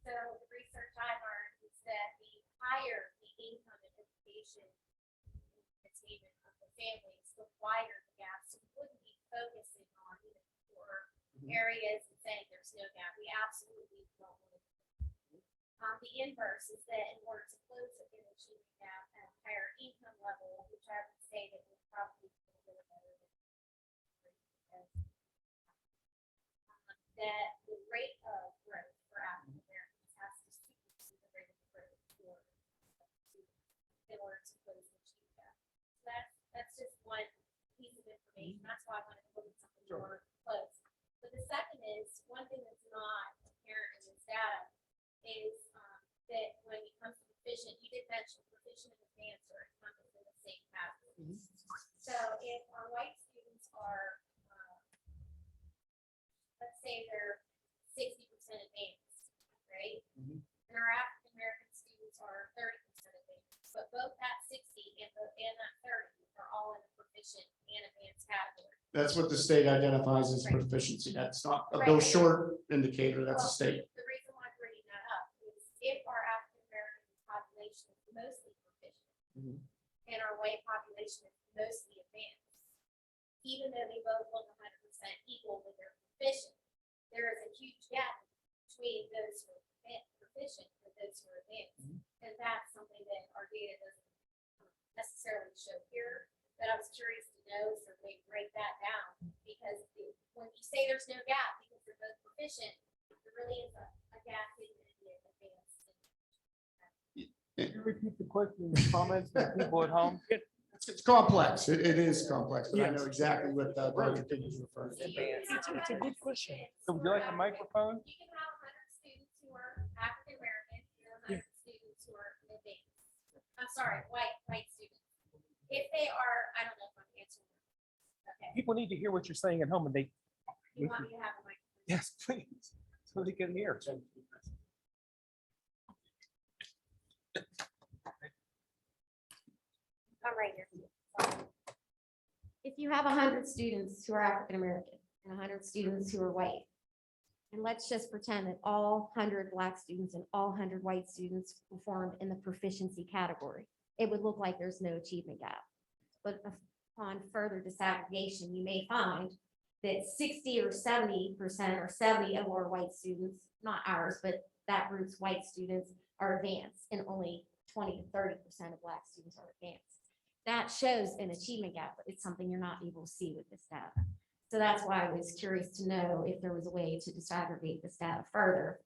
So the research I learned is that the higher the income and education attainment of the families, the wider the gap. So we wouldn't be focusing on even poor areas and saying there's no gap. We absolutely don't want to. The inverse is that in order to close the achievement gap at a higher income level, which I would say that would probably be a little better than that the rate of growth for African Americans has to supersede the rate of growth for in order to close the achievement gap. So that's just one piece of information. That's why I wanted to look at something more close. But the second is one thing that's not apparent in this data say they're 60% advanced, right? Mhm. And our African American students are 30% advanced, but both that 60 and that 30 are all in the proficient and advanced category. That's what the state identifies as proficiency. That's not a Bill Short indicator, that's a state. The reason why I'm bringing that up is if our African American population is mostly proficient Mhm. and our white population is mostly advanced, even though they both look 100% equal with their proficient, there is a huge gap between those who are proficient and those who are advanced. And that's something that our data doesn't necessarily show here, but I was curious to know, so they break that down, because when you say there's no gap because they're both proficient, there really is a gap in the advanced. Can you repeat the question and comments for the people at home? It's complex. It is complex, but I know exactly what Dr. King is referring to. It's a good question. So would you like a microphone? You can have 100 students who are African American and 100 students who are advanced. I'm sorry, white students. If they are, I don't know if I'm answering. Okay, People need to hear what you're saying at home and they, you want me to have a mic? yes, please, so they can hear. I'm right here. If you have 100 students who are African American and 100 students who are white, and let's just pretend that all 100 Black students and all 100 white students performed in the proficiency category, it would look like there's no achievement gap. But upon further disaggregation, you may find that 60 or 70% or 70 of our white students, not ours, but that group's white students are advanced, and only 20 to 30% of Black students are advanced. That shows an achievement gap, but it's something you're not able to see with this data. So that's why I was curious to know if there was a way to disaggregate this data further,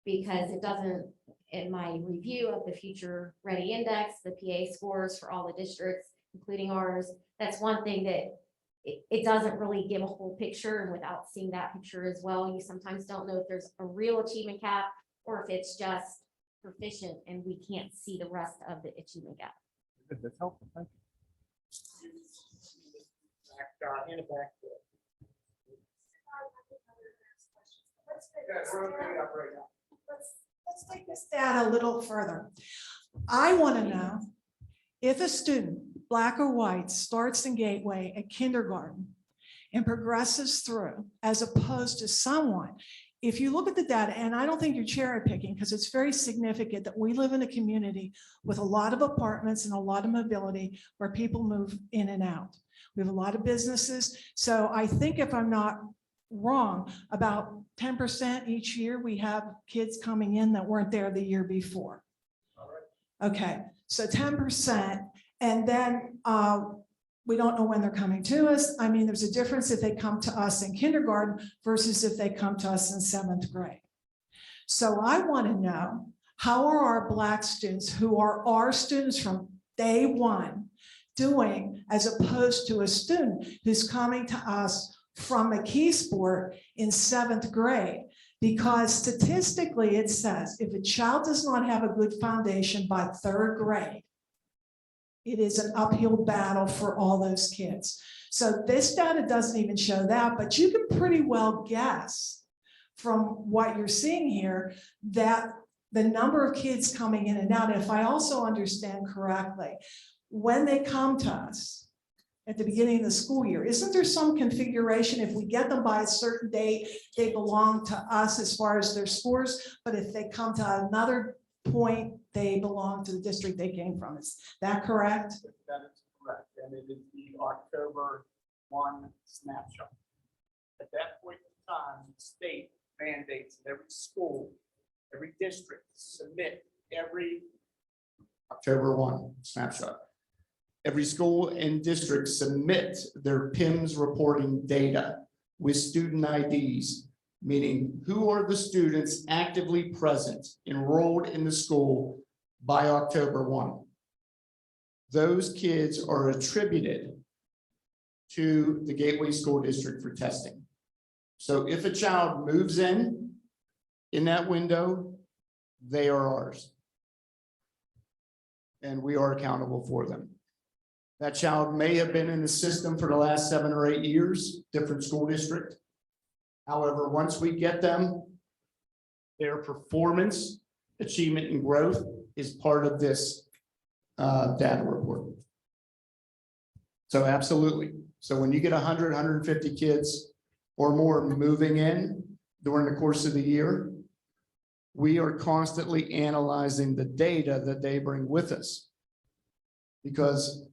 because it doesn't, in my review of the Future Ready Index, the PA scores for all the districts, including ours, that's one thing that it doesn't really give a whole picture, and without seeing that picture as well, you sometimes don't know if there's a real achievement gap or if it's just proficient and we can't see the rest of the achievement gap. That's helpful, thank you. Hand it back. Let's take this data a little further. I want to know if a student, Black or white, starts in Gateway at kindergarten and progresses through, as opposed to someone, if you look at the data, and I don't think you're cherry picking, because it's very significant that we live in a community with a lot of apartments and a lot of mobility where people move in and out. We have a lot of businesses. So I think, if I'm not wrong, about 10% each year, we have kids coming in that weren't there the year before. Okay, so 10%, and then we don't know when they're coming to us. I mean, there's a difference if they come to us in kindergarten versus if they come to us in 7th grade. So I want to know, how are our Black students, who are our students from day one, doing, as opposed to a student who's coming to us from a key sport in 7th grade? Because statistically it says if a child does not have a good foundation by 3rd grade, it is an uphill battle for all those kids. So this data doesn't even show that, but you can pretty well guess from what you're seeing here that the number of kids coming in and out, if I also understand correctly, when they come to us at the beginning of the school year, isn't there some configuration? If we get them by a certain date, they belong to us as far as their scores, but if they come to another point, they belong to the district they came from. Is that correct? That is correct, and it is the October 1 snapshot. At that point in time, the state mandates that every school, every district submit every October 1 snapshot. Every school and district submit their PIMS reporting data with student IDs, meaning who are the students actively present, enrolled in the school by October 1. Those kids are attributed to the Gateway School District for testing. So if a child moves in that window, they are ours. And we are accountable for them. That child may have been in the system for the last 7 or 8 years, different school district. However, once we get them, their performance, achievement, and growth is part of this data report. So absolutely. So when you get 100, 150 kids or more moving in during the course of the year, we are constantly analyzing the data that they bring with us. Because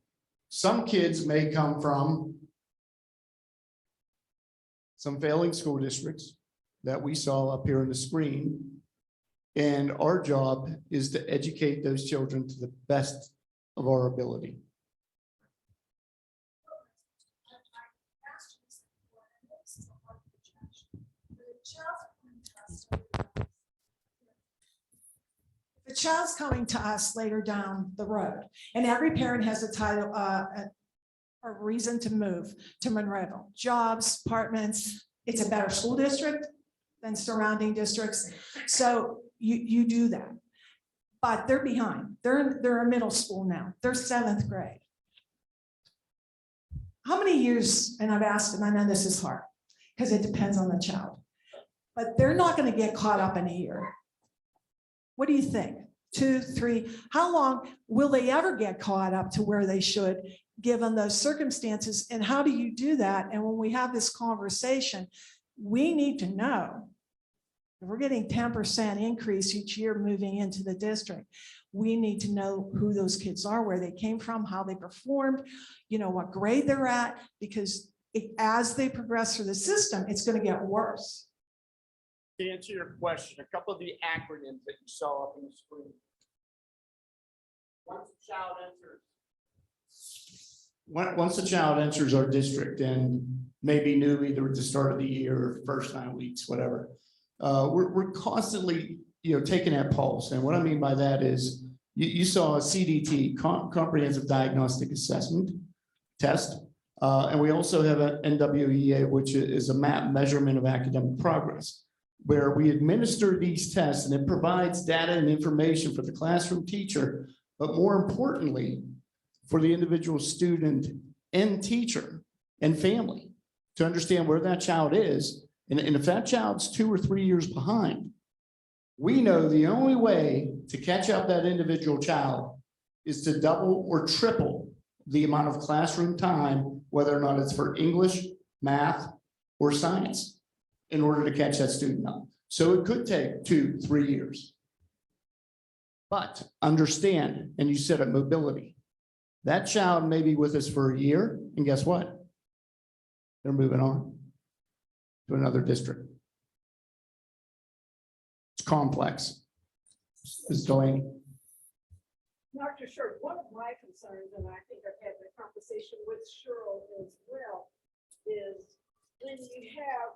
some kids may come from some failing school districts that we saw up here on the screen. And our job is to educate those children to the best of our ability. The child's coming to us later down the road, and every parent has a title, a reason to move to Monroeville. Jobs, apartments, it's a better school district than surrounding districts. So you do that. But they're behind. They're in middle school now. They're 7th grade. How many years, and I've asked them, I know this is hard, because it depends on the child, but they're not going to get caught up in a year. What do you think? 2, 3, how long will they ever get caught up to where they should, given those circumstances? And how do you do that? And when we have this conversation, we need to know if we're getting 10% increase each year moving into the district. We need to know who those kids are, where they came from, how they performed, you know, what grade they're at, because as they progress through the system, it's going to get worse. To answer your question, a couple of the acronyms that you saw up on the screen. Once a child enters. Once a child enters our district and maybe new either at the start of the year or first 9 weeks, whatever, we're constantly, taking that pulse. And what I mean by that is you saw a CDT, comprehensive diagnostic assessment test. And we also have an NWEA, which is a map measurement of academic progress, where we administer these tests, and it provides data and information for the classroom teacher, but more importantly, for the individual student and teacher and family to understand where that child is. And if that child's 2 or 3 years behind, we know the only way to catch up that individual child is to double or triple the amount of classroom time, whether or not it's for English, math, or science, in order to catch that student up. So it could take 2, 3 years. But understand, and you said it, mobility. That child may be with us for a year, and guess what? They're moving on to another district. It's complex. It's Delaney. Dr. Short, one of my concerns, and I think I've had the conversation with Cheryl as well, is when you have,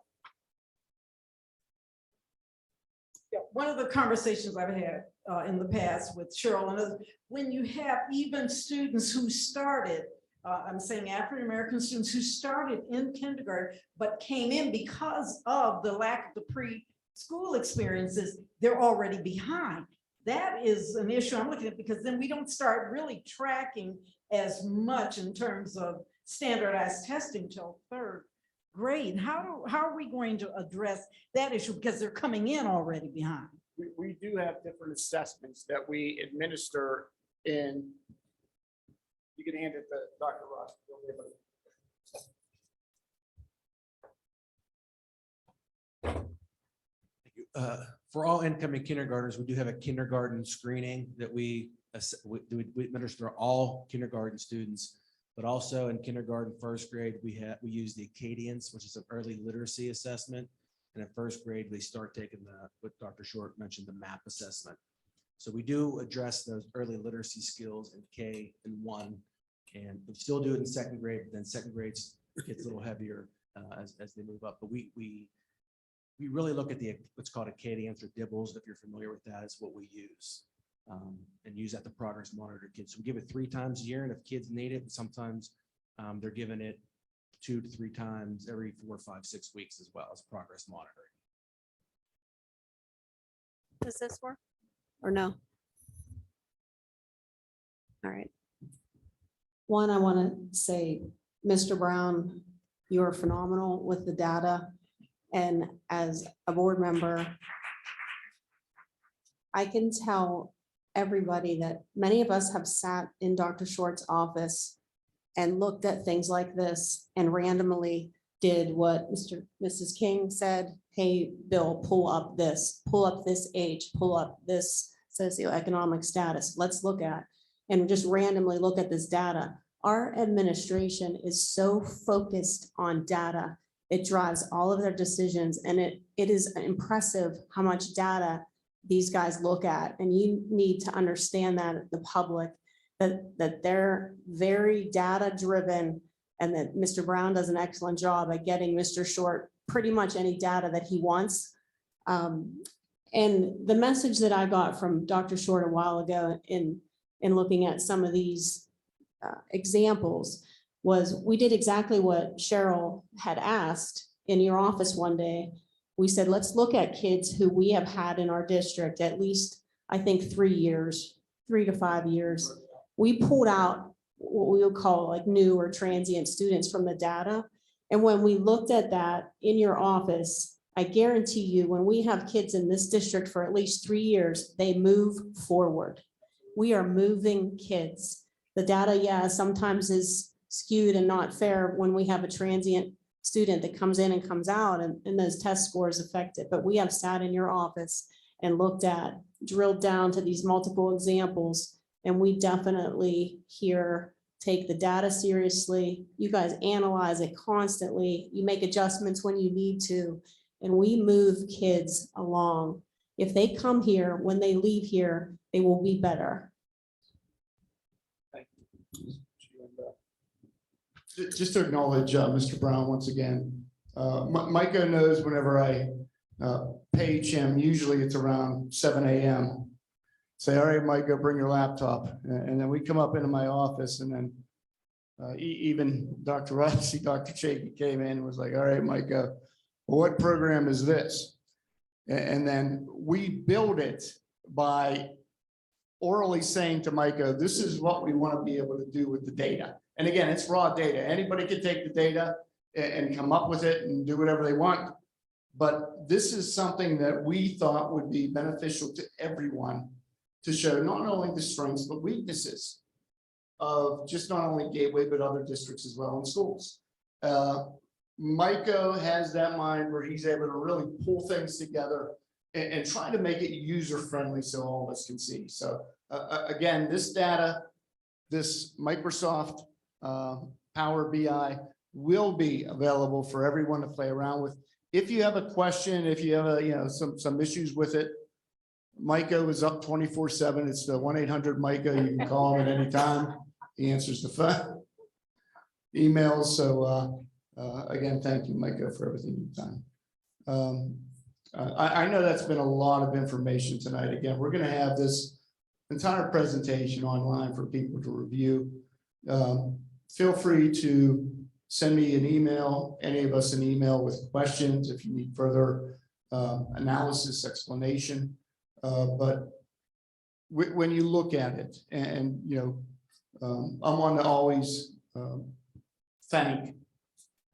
one of the conversations I've had in the past with Cheryl and others, when you have even students who started, I'm saying African-American students who started in kindergarten, but came in because of the lack of the preschool experiences, they're already behind. That is an issue I'm looking at, because then we don't start really tracking as much in terms of standardized testing till 3rd grade. How are we going to address that issue, because they're coming in already behind? We do have different assessments that we administer in. You can hand it to Dr. Ross. For all incoming kindergartners, we do have a kindergarten screening that we administer all kindergarten students, but also in kindergarten 1st grade, we use the Acadians, which is an early literacy assessment. And in 1st grade, they start taking what Dr. Short mentioned, the MAP assessment. So we do address those early literacy skills in K and 1, and we still do it in 2nd grade, but then 2nd grade gets a little heavier as they move up. But we really look at what's called Acadians or Dibbles. If you're familiar with that, is what we use and use that to progress monitor kids. So we give it 3 times a year, and if kids need it, sometimes they're given it 2 to 3 times every 4, 5, 6 weeks as well as progress monitoring. Does this work or no? All right. One, I want to say, Mr. Brown, you are phenomenal with the data. And as a board member, I can tell everybody that many of us have sat in Dr. Short's office and looked at things like this and randomly did what Mrs. King said, hey, Bill, pull up this age, pull up this socioeconomic status, let's look at, and just randomly look at this data. Our administration is so focused on data. It drives all of their decisions, and it is impressive how much data these guys look at. And you need to understand that the public, that they're very data driven, and that Mr. Brown does an excellent job at getting Mr. Short pretty much any data that he wants. And the message that I got from Dr. Short a while ago in looking at some of these examples was we did exactly what Cheryl had asked in your office one day. We said, let's look at kids who we have had in our district at least, I think 3 years, 3 to 5 years. We pulled out what we would call like new or transient students from the data. And when we looked at that in your office, I guarantee you, when we have kids in this district for at least 3 years, they move forward. We are moving kids. The data, yeah, sometimes is skewed and not fair when we have a transient student that comes in and comes out, and those test scores affect it. But we have sat in your office and looked at, drilled down to these multiple examples, and we definitely here take the data seriously. You guys analyze it constantly. You make adjustments when you need to, and we move kids along. If they come here, when they leave here, they will be better. Just to acknowledge Mr. Brown once again. Micah knows whenever I page him, usually it's around 7 a.m. Say, all right, Micah, bring your laptop. And then we come up into my office, and then even Dr. Rossi, Dr. Chakey came in and was like, all right, Micah, what program is this? And then we build it by orally saying to Micah, this is what we want to be able to do with the data. And again, it's raw data. Anybody can take the data and come up with it and do whatever they want. But this is something that we thought would be beneficial to everyone to show not only the strengths, but weaknesses of just not only Gateway, but other districts as well in schools. Micah has that mind where he's able to really pull things together and try to make it user-friendly so all of us can see. So again, this data, this Microsoft Power BI will be available for everyone to play around with. If you have a question, if you have some issues with it, Micah is up 24/7. It's the 1-800-MICAH. You can call him at any time. He answers the phone, emails. So again, thank you, Micah, for everything you've done. I know that's been a lot of information tonight. Again, we're going to have this entire presentation online for people to review. Feel free to send me an email, any of us an email with questions if you need further analysis, explanation. But when you look at it, and I'm one to always thank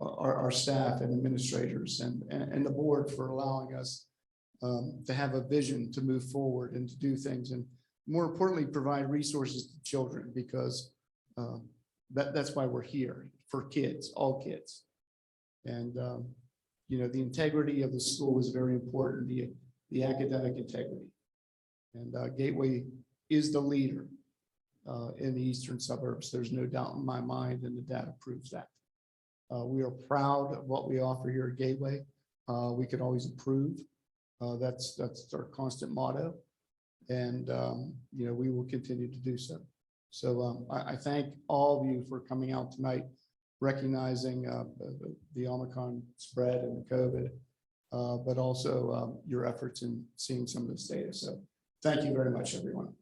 our staff and administrators and the board for allowing us to have a vision to move forward and to do things, and more importantly, provide resources to children, because that's why we're here, for kids, all kids. And the integrity of the school is very important, the academic integrity. And Gateway is the leader in the eastern suburbs. There's no doubt in my mind, and the data proves that. We are proud of what we offer here at Gateway. We could always improve. That's our constant motto. And we will continue to do so. So I thank all of you for coming out tonight, recognizing the Omicron spread and the COVID, but also your efforts in seeing some of this data. So thank you very much, everyone.